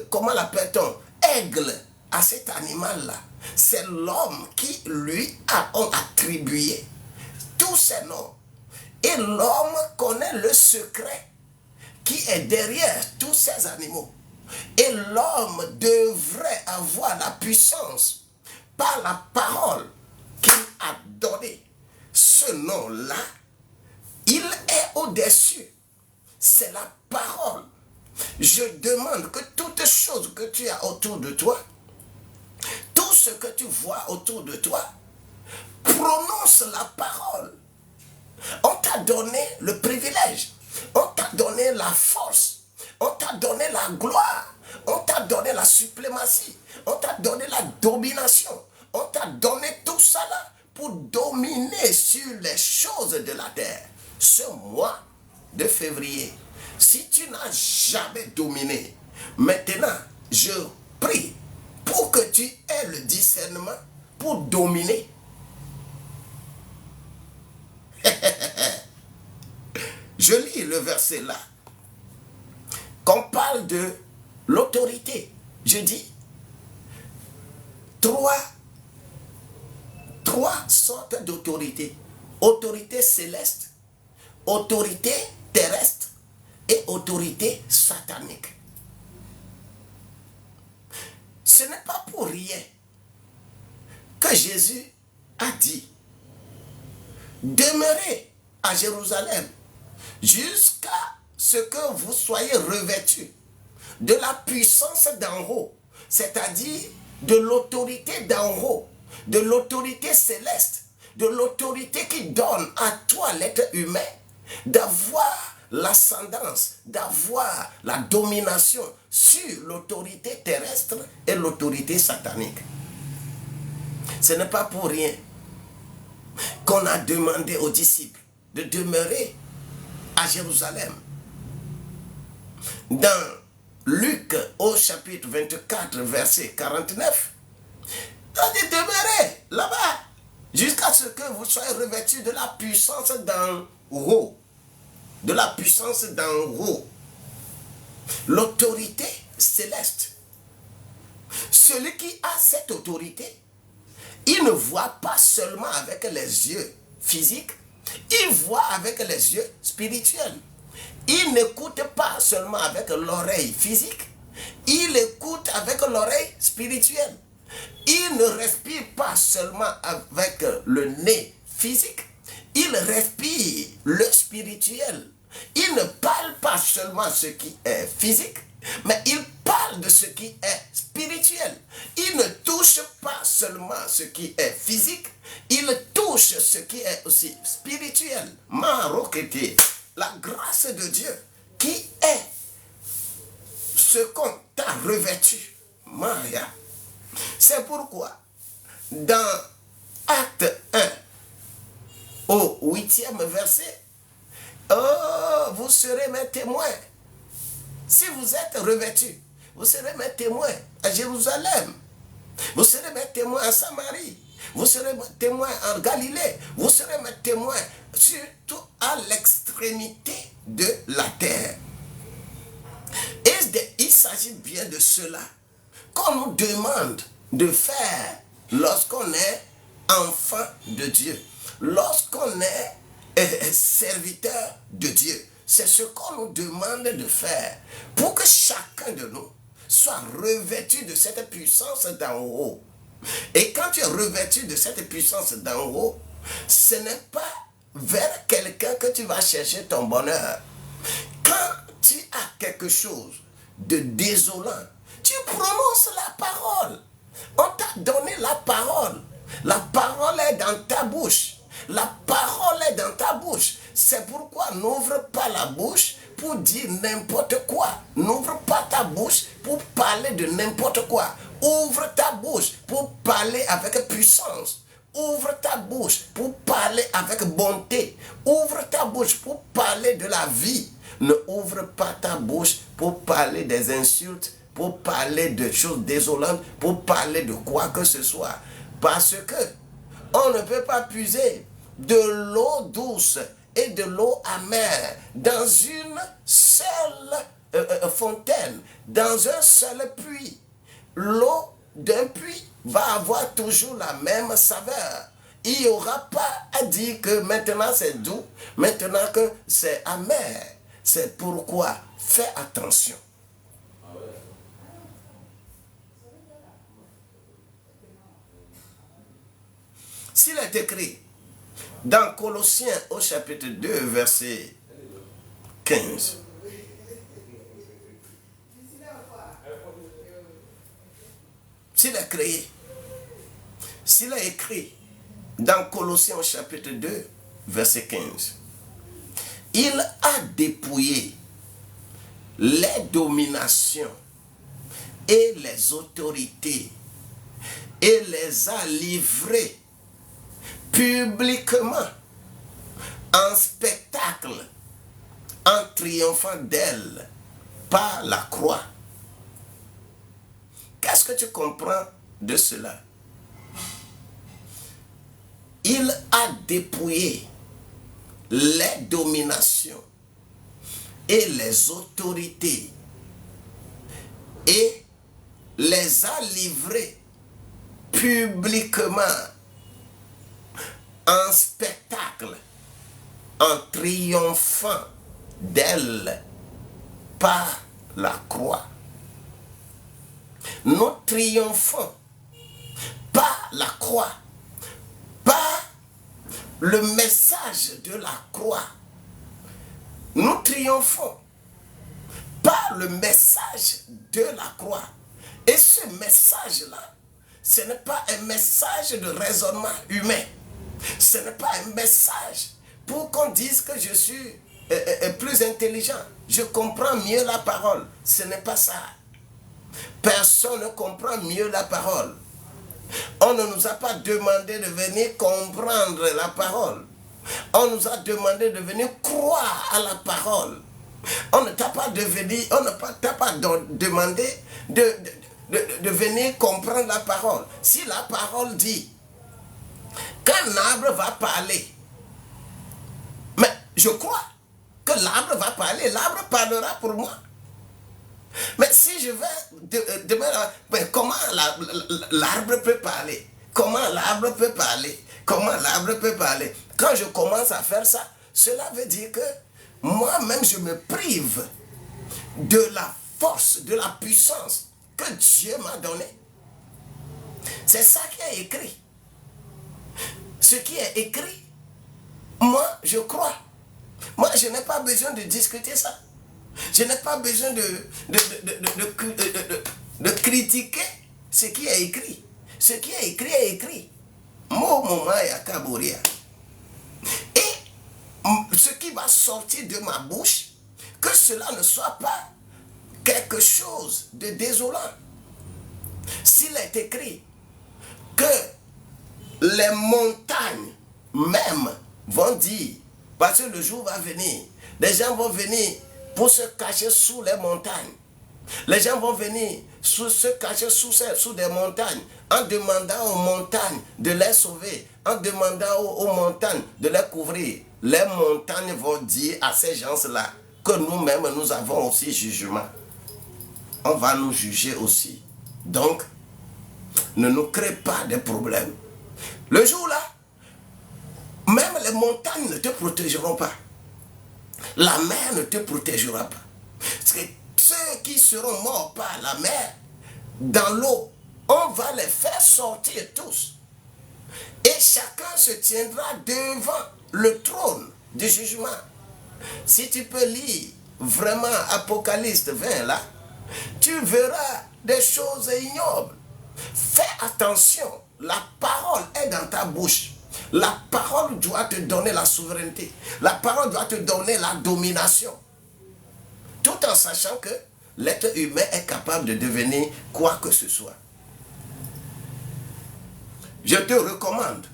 comment l'appelle-t-on, aigle à cet animal-là. C'est l'homme qui lui a attribué tous ces noms. Et l'homme connaît le secret qui est derrière tous ces animaux. Et l'homme devrait avoir la puissance par la parole qu'il a donnée. Ce nom-là, il est au-dessus. C'est la parole. Je demande que toutes choses que tu as autour de toi, tout ce que tu vois autour de toi, prononce la parole. On t'a donné le privilège. On t'a donné la force. On t'a donné la gloire. On t'a donné la suprématie. On t'a donné la domination. On t'a donné tout ça là pour dominer sur les choses de la terre. Ce mois de février, si tu n'as jamais dominé, maintenant je prie pour que tu aies le discernement pour dominer. Je lis le verset là. Qu'on parle de l'autorité. Je dis trois sortes d'autorité. Autorité céleste, autorité terrestre et autorité satanique. Ce n'est pas pour rien que Jésus a dit: demeurez à Jérusalem jusqu'à ce que vous soyez revêtus de la puissance d'en haut, c'est-à-dire de l'autorité d'en haut, de l'autorité céleste, de l'autorité qui donne à toi, l'être humain, d'avoir l'ascendance, d'avoir la domination sur l'autorité terrestre et l'autorité satanique. Ce n'est pas pour rien qu'on a demandé aux disciples de demeurer à Jérusalem. Dans Luc au chapitre 24, verset 49, il a dit demeurez là-bas jusqu'à ce que vous soyez revêtus de la puissance d'en haut. De la puissance d'en haut. L'autorité céleste. Celui qui a cette autorité, il ne voit pas seulement avec les yeux physiques, il voit avec les yeux spirituels. Il n'écoute pas seulement avec l'oreille physique, il écoute avec l'oreille spirituelle. Il ne respire pas seulement avec le nez physique, il respire le spirituel. Il ne parle pas seulement ce qui est physique, mais il parle de ce qui est spirituel. Il ne touche pas seulement ce qui est physique, il touche ce qui est aussi spirituel. Marokete, la grâce de Dieu qui est ce qu'on t'a revêtu. Maria. C'est pourquoi dans Acte 1, au 8e verset, oh, vous serez mes témoins. Si vous êtes revêtus, vous serez mes témoins à Jérusalem. Vous serez mes témoins à Samarie. Vous serez mes témoins en Galilée. Vous serez mes témoins surtout à l'extrémité de la terre. Et il s'agit bien de cela qu'on nous demande de faire lorsqu'on est enfant de Dieu. Lorsqu'on est serviteur de Dieu. C'est ce qu'on nous demande de faire pour que chacun de nous soit revêtu de cette puissance d'en haut. Et quand tu es revêtu de cette puissance d'en haut, ce n'est pas vers quelqu'un que tu vas chercher ton bonheur. Quand tu as quelque chose de désolant, tu prononces la parole. On t'a donné la parole. La parole est dans ta bouche. La parole est dans ta bouche. C'est pourquoi n'ouvre pas la bouche pour dire n'importe quoi. N'ouvre pas ta bouche pour parler de n'importe quoi. Ouvre ta bouche pour parler avec puissance. Ouvre ta bouche pour parler avec bonté. Ouvre ta bouche pour parler de la vie. Ne ouvre pas ta bouche pour parler des insultes, pour parler de choses désolantes, pour parler de quoi que ce soit. Parce que on ne peut pas puiser de l'eau douce et de l'eau amère dans une seule fontaine, dans un seul puits. L'eau d'un puits va avoir toujours la même saveur. Il n'y aura pas à dire que maintenant c'est doux, maintenant que c'est amer. C'est pourquoi fais attention. S'il est écrit dans Colossiens au chapitre 2, verset 15. S'il est écrit dans Colossiens au chapitre 2, verset 15. Il a dépouillé les dominations et les autorités et les a livrées publiquement en spectacle, en triomphant d'elle par la croix. Qu'est-ce que tu comprends de cela? Il a dépouillé les dominations et les autorités et les a livrées publiquement en spectacle, en triomphant d'elle par la croix. Nous triomphons par la croix, par le message de la croix. Nous triomphons par le message de la croix. Et ce message-là, ce n'est pas un message de raisonnement humain. Ce n'est pas un message pour qu'on dise que je suis plus intelligent. Je comprends mieux la parole. Ce n'est pas ça. Personne ne comprend mieux la parole. On ne nous a pas demandé de venir comprendre la parole. On nous a demandé de venir croire à la parole. On ne t'a pas demandé de venir comprendre la parole. Si la parole dit qu'un arbre va parler, mais je crois que l'arbre va parler, l'arbre parlera pour moi. Mais si je vais demander comment l'arbre peut parler, comment l'arbre peut parler, comment l'arbre peut parler, quand je commence à faire ça, cela veut dire que moi-même je me prive de la force, de la puissance que Dieu m'a donnée. C'est ça qui est écrit. Ce qui est écrit, moi je crois. Moi je n'ai pas besoin de discuter ça. Je n'ai pas besoin de critiquer ce qui est écrit. Ce qui est écrit est écrit. Et ce qui va sortir de ma bouche, que cela ne soit pas quelque chose de désolant. S'il est écrit que les montagnes même vont dire, parce que le jour va venir, les gens vont venir pour se cacher sous les montagnes. Les gens vont venir se cacher sous des montagnes en demandant aux montagnes de les sauver, en demandant aux montagnes de les couvrir. Les montagnes vont dire à ces gens-là que nous-mêmes, nous avons aussi jugement. On va nous juger aussi. Donc, ne nous crée pas de problèmes. Le jour-là, même les montagnes ne te protégeront pas. La mer ne te protégera pas. Parce que ceux qui seront morts par la mer, dans l'eau, on va les faire sortir tous. Et chacun se tiendra devant le trône du jugement. Si tu peux lire vraiment Apocalypse 20 là, tu verras des choses ignobles. Fais attention, la parole est dans ta bouche. La parole doit te donner la souveraineté. La parole doit te donner la domination. Tout en sachant que l'être humain est capable de devenir quoi que ce soit. Je te recommande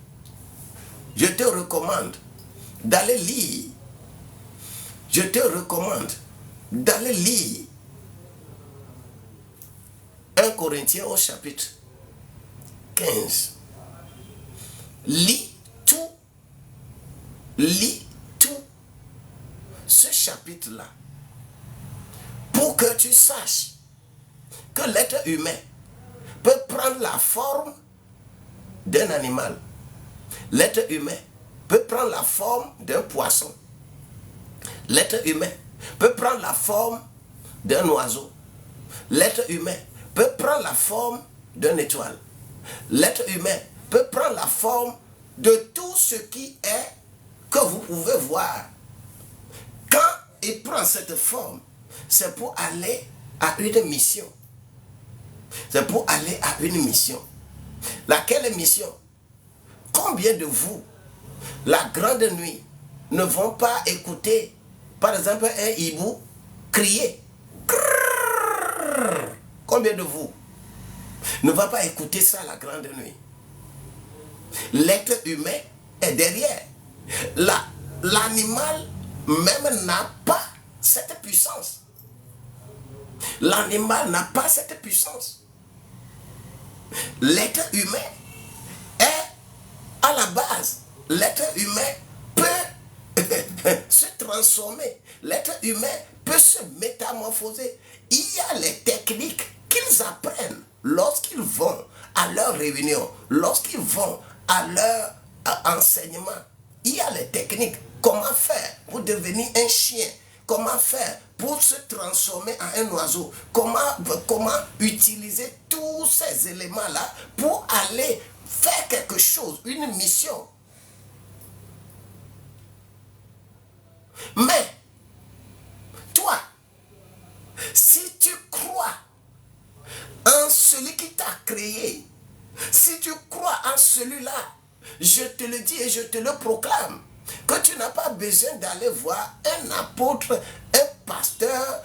d'aller lire. Je te recommande d'aller lire 1 Corinthiens au chapitre 15. Lis tout ce chapitre-là pour que tu saches que l'être humain peut prendre la forme d'un animal. L'être humain peut prendre la forme d'un poisson. L'être humain peut prendre la forme d'un oiseau. L'être humain peut prendre la forme d'une étoile. L'être humain peut prendre la forme de tout ce qui est que vous pouvez voir. Quand il prend cette forme, c'est pour aller à une mission. C'est pour aller à une mission. Laquelle mission? Combien de vous, la grande nuit, ne vont pas écouter, par exemple, un hibou crier? Combien de vous ne va pas écouter ça la grande nuit? L'être humain est derrière. L'animal même n'a pas cette puissance. L'animal n'a pas cette puissance. L'être humain est à la base. L'être humain peut se transformer. L'être humain peut se métamorphoser. Il y a les techniques qu'ils apprennent lorsqu'ils vont à leur réunion, lorsqu'ils vont à leur enseignement. Il y a les techniques. Comment faire pour devenir un chien? Comment faire pour se transformer en un oiseau? Comment utiliser tous ces éléments-là pour aller faire quelque chose, une mission? Mais, toi, si tu crois en celui qui t'a créé, si tu crois en celui-là, je te le dis et je te le proclame, que tu n'as pas besoin d'aller voir un apôtre, un pasteur,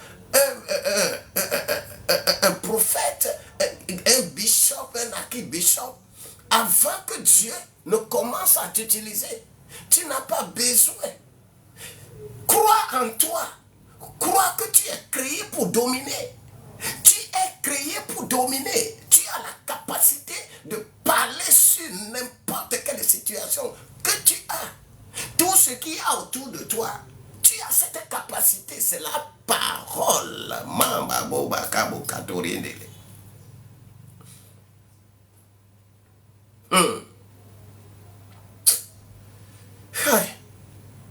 un prophète, un bishop, un archibishop, avant que Dieu ne commence à t'utiliser. Tu n'as pas besoin. Crois en toi. Crois que tu es créé pour dominer. Tu es créé pour dominer. Tu as la capacité de parler sur n'importe quelle situation que tu as. Tout ce qu'il y a autour de toi, tu as cette capacité. C'est la parole. Mamba boba kabo katorindele.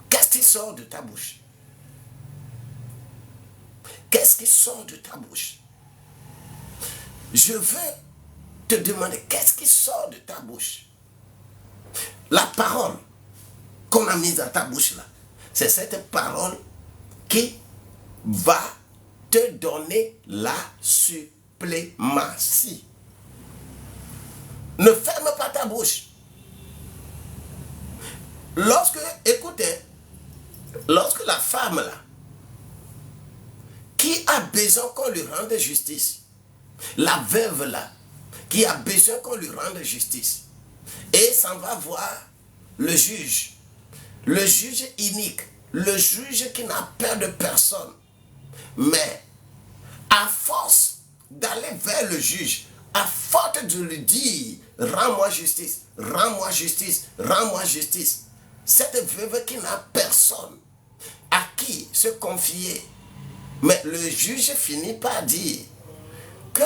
Qu'est-ce qui sort de ta bouche? Qu'est-ce qui sort de ta bouche? Je veux te demander, qu'est-ce qui sort de ta bouche? La parole qu'on a mise dans ta bouche là, c'est cette parole qui va te donner la suprématie. Ne ferme pas ta bouche. Écoutez, lorsque la femme là, qui a besoin qu'on lui rende justice, la veuve là, qui a besoin qu'on lui rende justice, et s'en va voir le juge unique, le juge qui n'a peur de personne. Mais à force d'aller vers le juge, à force de lui dire, rends-moi justice, rends-moi justice, rends-moi justice, cette veuve qui n'a personne à qui se confier, mais le juge finit par dire que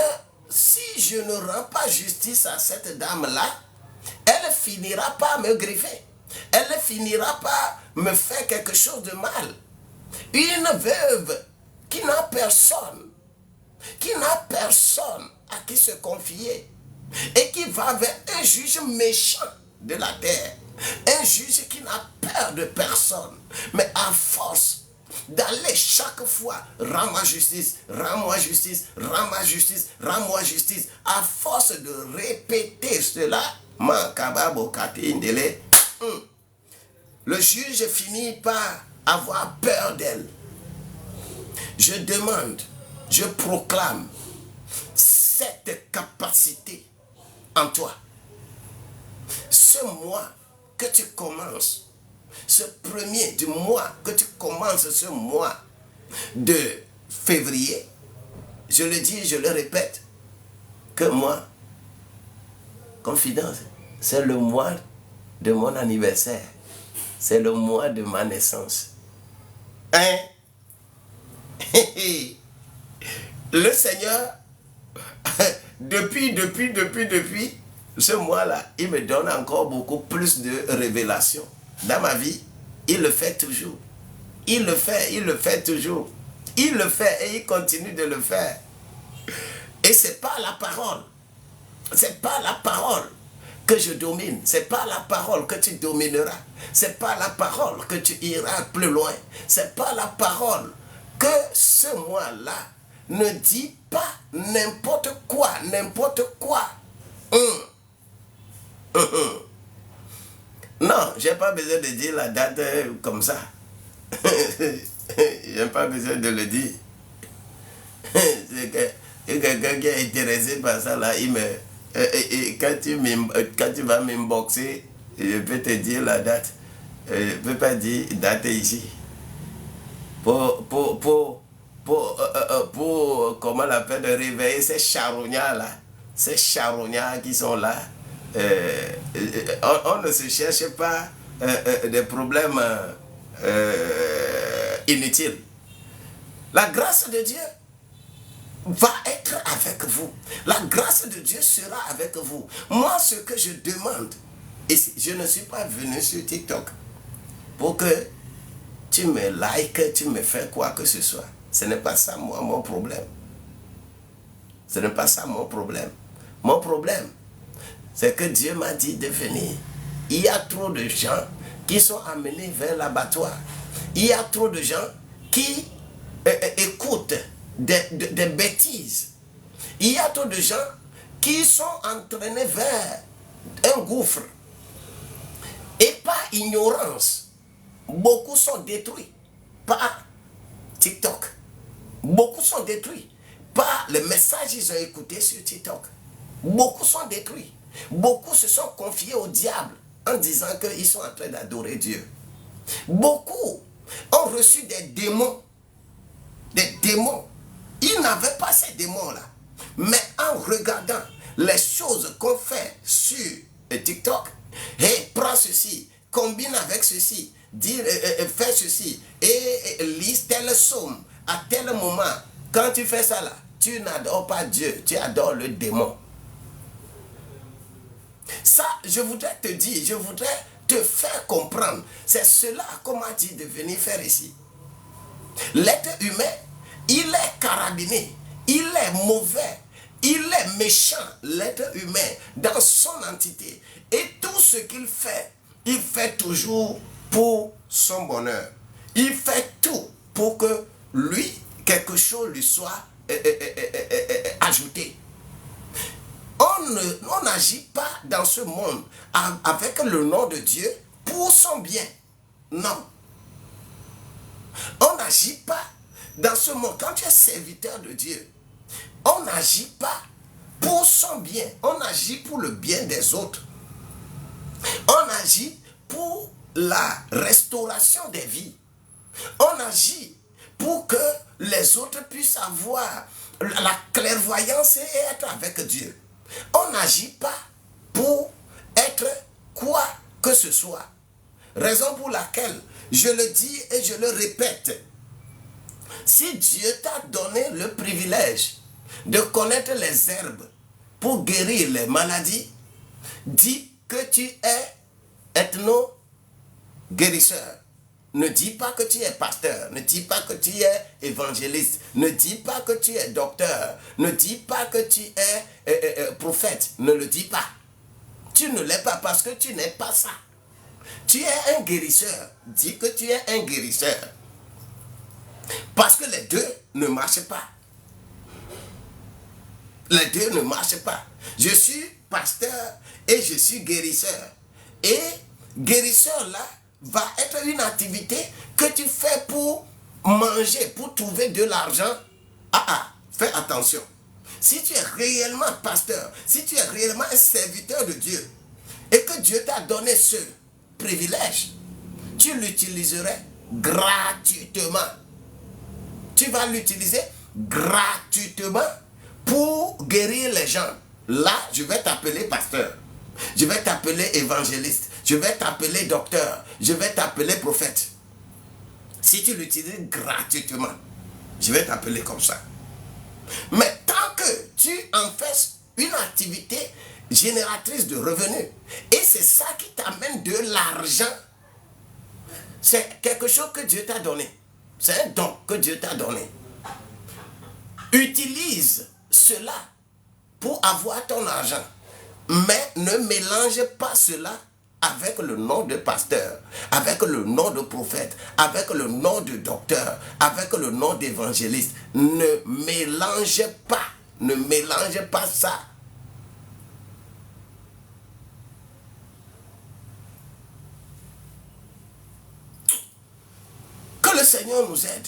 si je ne rends pas justice à cette dame-là, elle finira par me griffer. Elle finira par me faire quelque chose de mal. Une veuve qui n'a personne à qui se confier et qui va vers un juge méchant de la terre, un juge qui n'a peur de personne, mais à force d'aller chaque fois, rends-moi justice, rends-moi justice, rends-moi justice, rends-moi justice, à force de répéter cela, le juge finit par avoir peur d'elle. Je demande, je proclame cette capacité en toi. Ce mois que tu commences, ce premier du mois que tu commences, ce mois de février, je le dis, je le répète, que moi, confidence, c'est le mois de mon anniversaire, c'est le mois de ma naissance. Hein? Le Seigneur, depuis ce mois-là, il me donne encore beaucoup plus de révélations. Dans ma vie, il le fait toujours. Il le fait toujours. Il le fait et il continue de le faire. Et c'est pas la parole. C'est pas la parole que je domine. C'est pas la parole que tu domineras. C'est pas la parole que tu iras plus loin. C'est pas la parole que ce mois-là ne dit pas n'importe quoi, n'importe quoi. Non, j'ai pas besoin de dire la date comme ça. J'ai pas besoin de le dire. C'est que quelqu'un qui est intéressé par ça là, il me quand tu vas m'inboxer, je peux te dire la date. Je ne peux pas dire date ici. Pour comment on l'appelle, de réveiller ces charognards là. Ces charognards qui sont là. On ne se cherche pas des problèmes inutiles. La grâce de Dieu va être avec vous. La grâce de Dieu sera avec vous. Moi, ce que je demande, et je ne suis pas venu sur TikTok pour que tu me likes, tu me fais quoi que ce soit. Ce n'est pas ça, moi, mon problème. Ce n'est pas ça mon problème. Mon problème, c'est que Dieu m'a dit de venir. Il y a trop de gens qui sont amenés vers l'abattoir. Il y a trop de gens qui écoutent des bêtises. Il y a trop de gens qui sont entraînés vers un gouffre. Et par ignorance, beaucoup sont détruits par TikTok. Beaucoup sont détruits par les messages qu'ils ont écoutés sur TikTok. Beaucoup sont détruits. Beaucoup se sont confiés au diable en disant qu'ils sont en train d'adorer Dieu. Beaucoup ont reçu des démons pas ces démons-là. Mais en regardant les choses qu'on fait sur TikTok, hey, prends ceci, combine avec ceci, fais ceci, et lis tel psaume à tel moment. Quand tu fais ça là, tu n'adores pas Dieu, tu adores le démon. Ça, je voudrais te dire, je voudrais te faire comprendre. C'est cela qu'on m'a dit de venir faire ici. L'être humain, il est carabiné, il est mauvais, il est méchant, l'être humain, dans son entité. Et tout ce qu'il fait, il fait toujours pour son bonheur. Il fait tout pour que lui, quelque chose lui soit ajouté. On n'agit pas dans ce monde avec le nom de Dieu pour son bien. Non. On n'agit pas dans ce monde. Quand tu es serviteur de Dieu, on n'agit pas pour son bien. On agit pour le bien des autres. On agit pour la restauration des vies. On agit pour que les autres puissent avoir la clairvoyance et être avec Dieu. On n'agit pas pour être quoi que ce soit. Raison pour laquelle je le dis et je le répète. Si Dieu t'a donné le privilège de connaître les herbes pour guérir les maladies, dis que tu es ethno-guérisseur. Ne dis pas que tu es pasteur, ne dis pas que tu es évangéliste, ne dis pas que tu es docteur, ne dis pas que tu es prophète, ne le dis pas. Tu ne l'es pas parce que tu n'es pas ça. Tu es un guérisseur, dis que tu es un guérisseur. Parce que les deux ne marchent pas. Les deux ne marchent pas. Je suis pasteur et je suis guérisseur. Et guérisseur là, va être une activité que tu fais pour manger, pour trouver de l'argent. Fais attention. Si tu es réellement pasteur, si tu es réellement un serviteur de Dieu, et que Dieu t'a donné ce privilège, tu l'utiliserais gratuitement. Tu vas l'utiliser gratuitement pour guérir les gens. Là, je vais t'appeler pasteur. Je vais t'appeler évangéliste. Je vais t'appeler docteur. Je vais t'appeler prophète. Si tu l'utilises gratuitement, je vais t'appeler comme ça. Mais tant que tu en fais une activité génératrice de revenus, et c'est ça qui t'amène de l'argent, c'est quelque chose que Dieu t'a donné. C'est un don que Dieu t'a donné. Utilise cela pour avoir ton argent. Mais ne mélange pas cela avec le nom de pasteur, avec le nom de prophète, avec le nom de docteur, avec le nom d'évangéliste. Ne mélange pas ça. Que le Seigneur nous aide.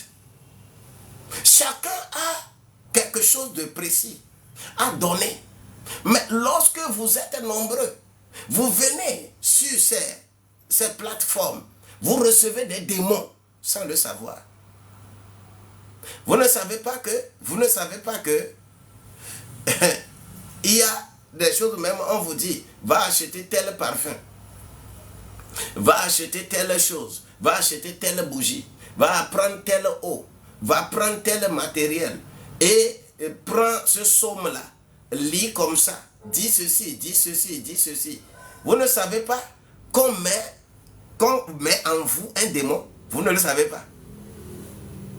Chacun a quelque chose de précis à donner. Mais lorsque vous êtes nombreux, vous venez sur ces plateformes, vous recevez des démons sans le savoir. Vous ne savez pas que il y a des choses, même on vous dit, va acheter tel parfum, va acheter telle chose, va acheter telle bougie, va prendre telle eau, va prendre tel matériel et prends ce somme-là, lis comme ça, dis ceci, dis ceci, dis ceci. Vous ne savez pas qu'on met en vous un démon. Vous ne le savez pas.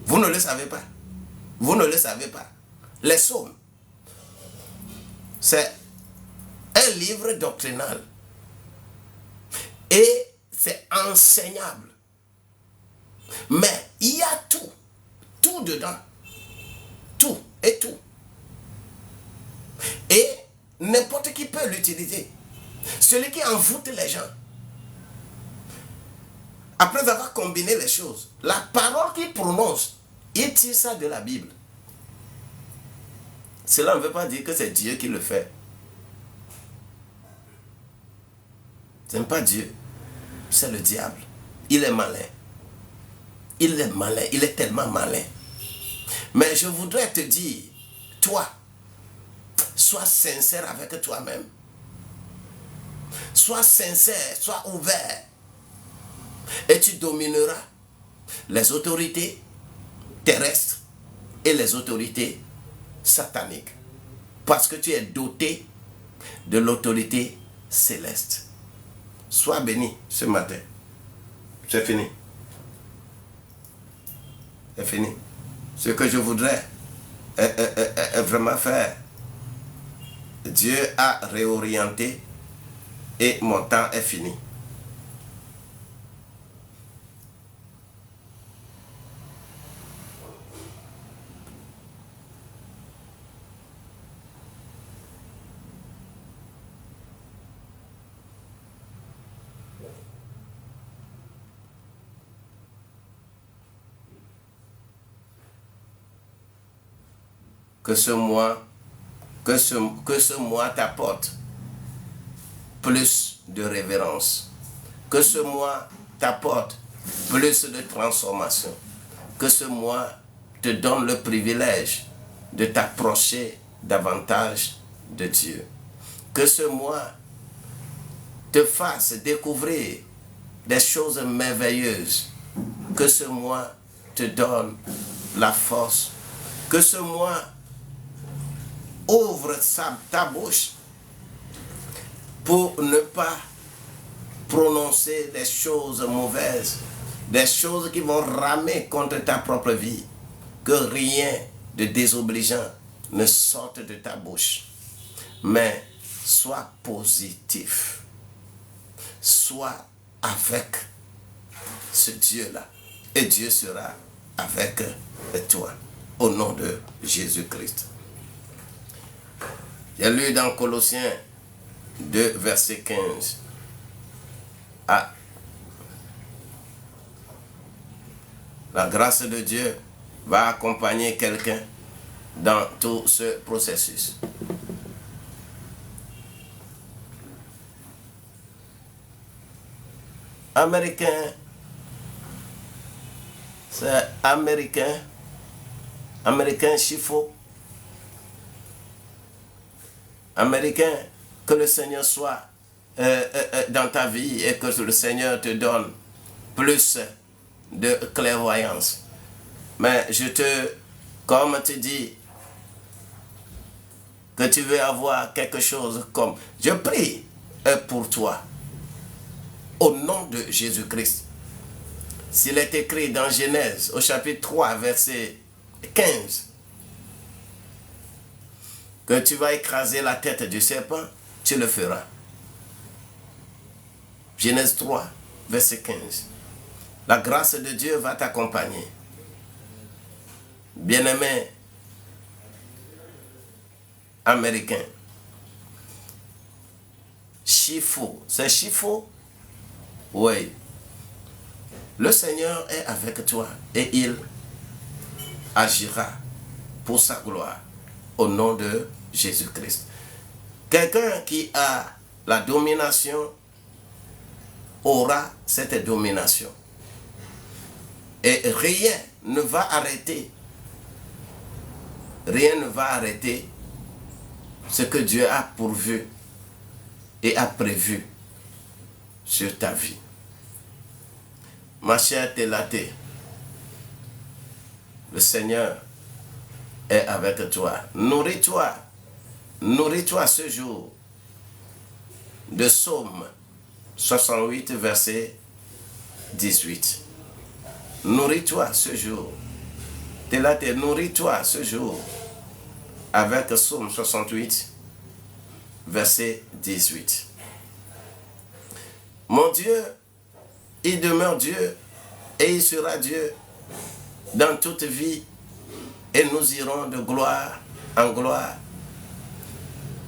Vous ne le savez pas. Vous ne le savez pas. Les psaumes, c'est un livre doctrinal. Et c'est enseignable. Mais il y a tout. Tout dedans. Tout et tout. Et n'importe qui peut l'utiliser. Celui qui envoûte les gens. Après avoir combiné les choses, la parole qu'il prononce, il tire ça de la Bible. Cela ne veut pas dire que c'est Dieu qui le fait. Ce n'est pas Dieu, c'est le diable. Il est malin. Il est malin, il est tellement malin. Mais je voudrais te dire, toi, sois sincère avec toi-même. Sois sincère, sois ouvert. Et tu domineras les autorités terrestres et les autorités sataniques. Parce que tu es doté de l'autorité céleste. Sois béni ce matin. C'est fini. C'est fini. Ce que je voudrais vraiment faire, Dieu a réorienté et mon temps est fini. Que ce mois t'apporte plus de révérence. Que ce mois t'apporte plus de transformation. Que ce mois te donne le privilège de t'approcher davantage de Dieu. Que ce mois te fasse découvrir des choses merveilleuses. Que ce mois te donne la force. Que ce mois ouvre ta bouche pour ne pas prononcer des choses mauvaises, des choses qui vont ramer contre ta propre vie. Que rien de désobligeant ne sorte de ta bouche. Mais sois positif. Sois avec ce Dieu-là. Et Dieu sera avec toi. Au nom de Jésus-Christ. J'ai lu dans Colossiens 2, verset 15. La grâce de Dieu va accompagner quelqu'un dans tout ce processus. Américain, c'est américain chiffon. Américain, que le Seigneur soit dans ta vie et que le Seigneur te donne plus de clairvoyance. Mais comme tu dis que tu veux avoir quelque chose comme, je prie pour toi, au nom de Jésus-Christ. S'il est écrit dans Genèse, au chapitre 3, verset 15, que tu vas écraser la tête du serpent, tu le feras. Genèse 3, verset 15. La grâce de Dieu va t'accompagner. Bien-aimé américain, Chifo, c'est Chifo? Oui. Le Seigneur est avec toi et il agira pour sa gloire au nom de Jésus-Christ. Quelqu'un qui a la domination aura cette domination. Et rien ne va arrêter ce que Dieu a pourvu et a prévu sur ta vie. Ma chère Télaté, le Seigneur est avec toi. Nourris-toi ce jour de Psaume 68, verset 18. Nourris-toi ce jour. Télaté, nourris-toi ce jour avec Psaume 68, verset 18. Mon Dieu, il demeure Dieu et il sera Dieu dans toute vie et nous irons de gloire en gloire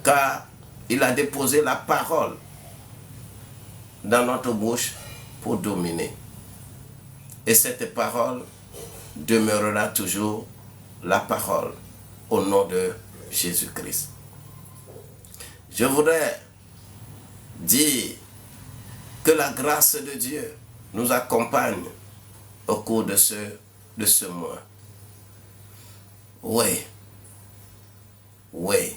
car il a déposé la parole dans notre bouche pour dominer. Et cette parole demeurera toujours la parole au nom de Jésus-Christ. Je voudrais dire que la grâce de Dieu nous accompagne au cours de ce mois. Oui, Oui.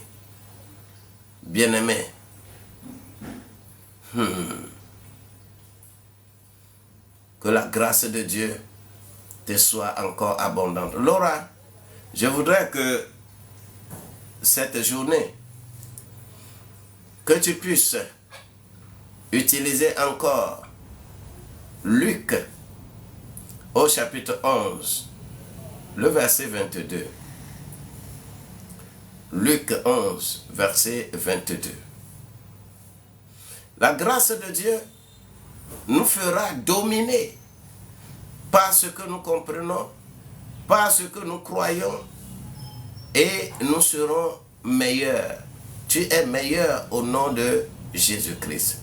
Bien-aimé. Que la grâce de Dieu te soit encore abondante. Laura, je voudrais que cette journée, que tu puisses utiliser encore Luc au chapitre 11, le verset 22. Luc 11, verset 22. La grâce de Dieu nous fera dominer par ce que nous comprenons, par ce que nous croyons, et nous serons meilleurs. Tu es meilleur au nom de Jésus-Christ.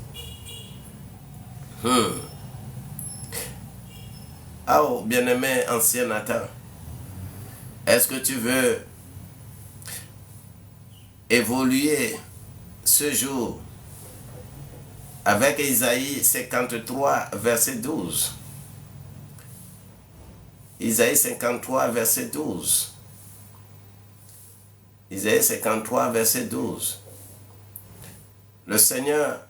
Oh, bien-aimé ancien Nathan, est-ce que tu veux évoluer ce jour avec Isaïe 53, verset 12? Isaïe 53, verset 12. Isaïe 53, verset 12. Le Seigneur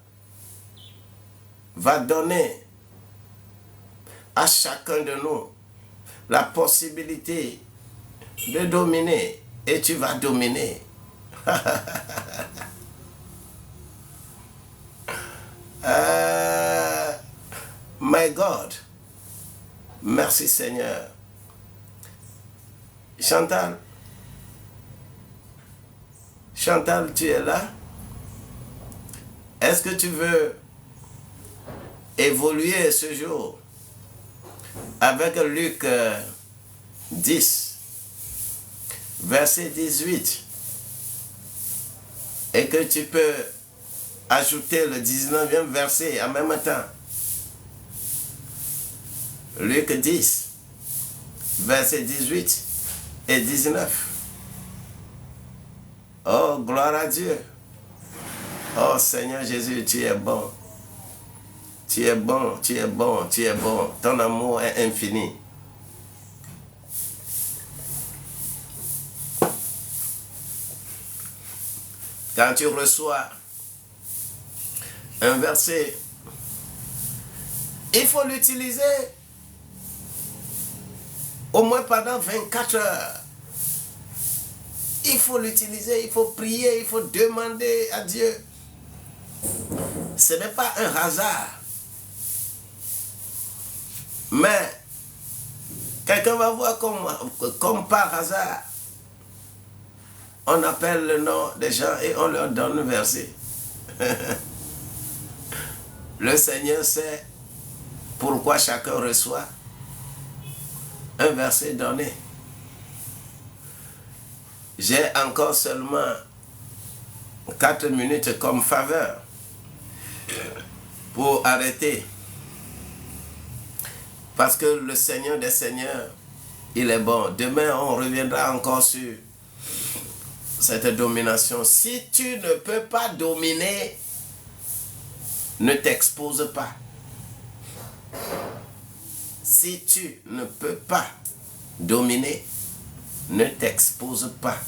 va donner à chacun de nous la possibilité de dominer, et tu vas dominer. My God, merci Seigneur. Chantal, tu es là? Est-ce que tu veux évoluer ce jour avec Luc 10, verset 18, et que tu peux ajouter le 19e verset en même temps? Luc 10, verset 18 et 19. Oh, gloire à Dieu. Oh Seigneur Jésus, tu es bon. Tu es bon, tu es bon, tu es bon. Ton amour est infini. Quand tu reçois un verset, il faut l'utiliser au moins pendant 24 heures. Il faut l'utiliser, il faut prier, il faut demander à Dieu. Ce n'est pas un hasard. Mais quelqu'un va voir comme par hasard, on appelle le nom des gens et on leur donne le verset. Le Seigneur sait pourquoi chacun reçoit un verset donné. J'ai encore seulement 4 minutes comme faveur pour arrêter. Parce que le Seigneur des Seigneurs, il est bon. Demain, on reviendra encore sur cette domination. Si tu ne peux pas dominer, ne t'expose pas. Si tu ne peux pas dominer, ne t'expose pas.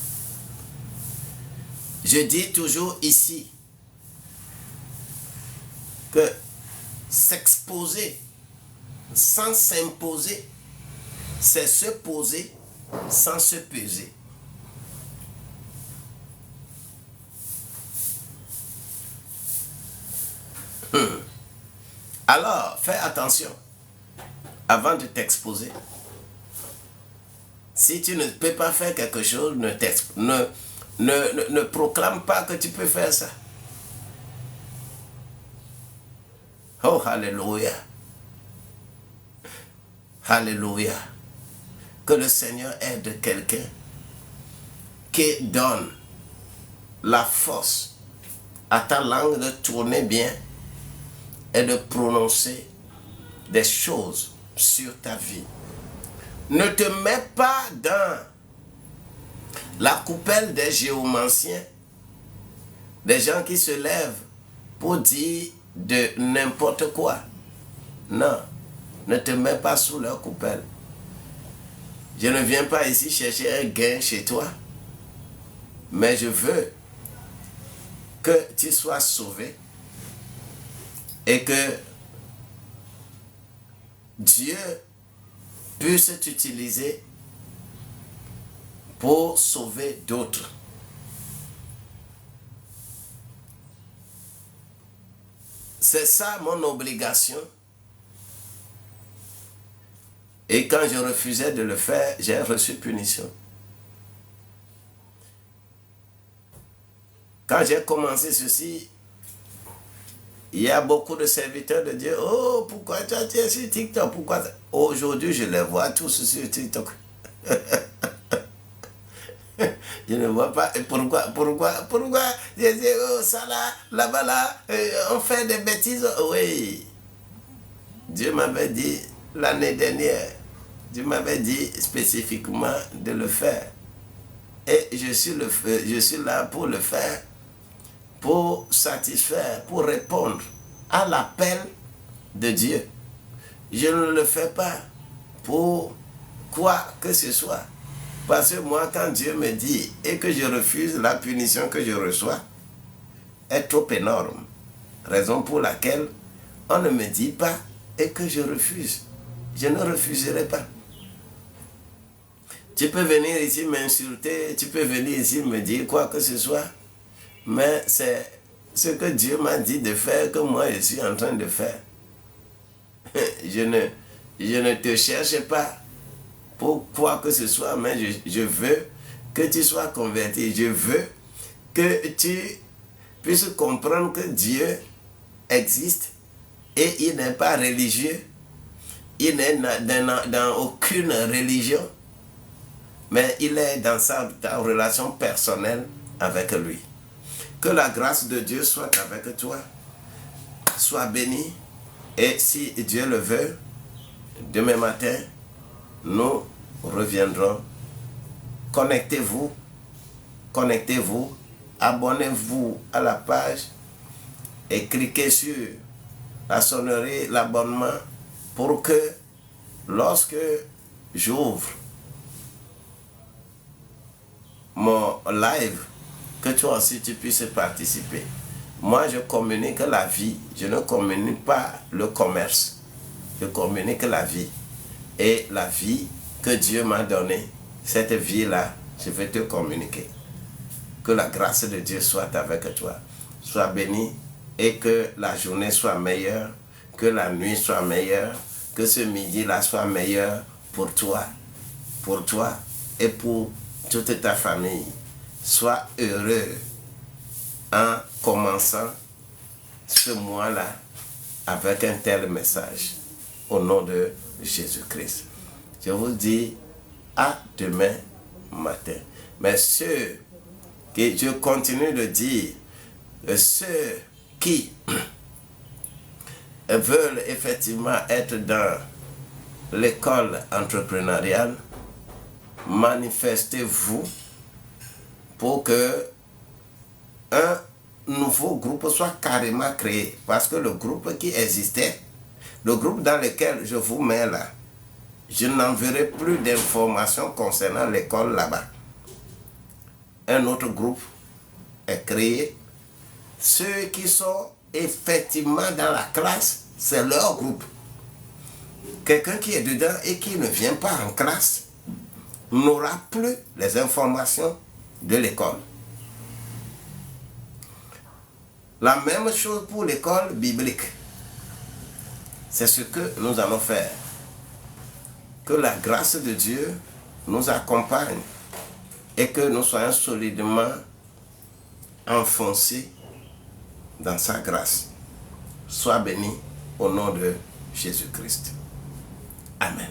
Je dis toujours ici que s'exposer sans s'imposer, c'est se poser sans se peser. Alors, fais attention avant de t'exposer. Si tu ne peux pas faire quelque chose, ne proclame pas que tu peux faire ça. Oh, alléluia. Alléluia. Que le Seigneur aide quelqu'un qui donne la force à ta langue de tourner bien et de prononcer des choses sur ta vie. Ne te mets pas dans la coupelle des géomanciens, des gens qui se lèvent pour dire de n'importe quoi. Non, ne te mets pas sous leur coupelle. Je ne viens pas ici chercher un gain chez toi. Mais je veux que tu sois sauvé et que Dieu puisse t'utiliser pour sauver d'autres. C'est ça mon obligation. Et quand je refusais de le faire, j'ai reçu punition. Quand j'ai commencé ceci, il y a beaucoup de serviteurs de Dieu. Oh, pourquoi tu es sur TikTok? Pourquoi? Aujourd'hui, je les vois tous sur TikTok. Je ne vois pas. Et pourquoi? Je dis, oh, ça là-bas, là, on fait des bêtises. Oui. Dieu m'avait dit l'année dernière, Dieu m'avait dit spécifiquement de le faire. Et je suis là pour le faire, pour satisfaire, pour répondre à l'appel de Dieu. Je ne le fais pas pour quoi que ce soit. Parce que moi, quand Dieu me dit et que je refuse, la punition que je reçois est trop énorme. Raison pour laquelle on ne me dit pas et que je refuse. Je ne refuserai pas. Tu peux venir ici m'insulter, tu peux venir ici me dire quoi que ce soit, mais c'est ce que Dieu m'a dit de faire que moi je suis en train de faire. Je ne te cherche pas pour quoi que ce soit, mais je veux que tu sois converti. Je veux que tu puisses comprendre que Dieu existe et il n'est pas religieux. Il n'est dans aucune religion, mais il est dans ta relation personnelle avec lui. Que la grâce de Dieu soit avec toi, sois béni, et si Dieu le veut, demain matin, nous reviendrons. Connectez-vous, abonnez-vous à la page et cliquez sur la sonnerie, l'abonnement, pour que lorsque j'ouvre mon live, que toi aussi tu puisses participer. Moi, je communique la vie, je ne communique pas le commerce. Je communique la vie. Et la vie que Dieu m'a donnée, cette vie-là, je vais te communiquer. Que la grâce de Dieu soit avec toi. Sois béni et que la journée soit meilleure, que la nuit soit meilleure, que ce midi-là soit meilleur pour toi et pour toute ta famille. Sois heureux en commençant ce mois-là avec un tel message. Au nom de Jésus-Christ. Je vous dis à demain matin. Mais ceux que je continue de dire, ceux qui veulent effectivement être dans l'école entrepreneuriale, manifestez-vous pour que un nouveau groupe soit carrément créé. Parce que le groupe qui existait, le groupe dans lequel je vous mets là, je n'enverrai plus d'informations concernant l'école là-bas. Un autre groupe est créé. Ceux qui sont effectivement dans la classe, c'est leur groupe. Quelqu'un qui est dedans et qui ne vient pas en classe n'aura plus les informations de l'école. La même chose pour l'école biblique. C'est ce que nous allons faire. Que la grâce de Dieu nous accompagne et que nous soyons solidement enfoncés dans sa grâce. Sois béni au nom de Jésus-Christ. Amen.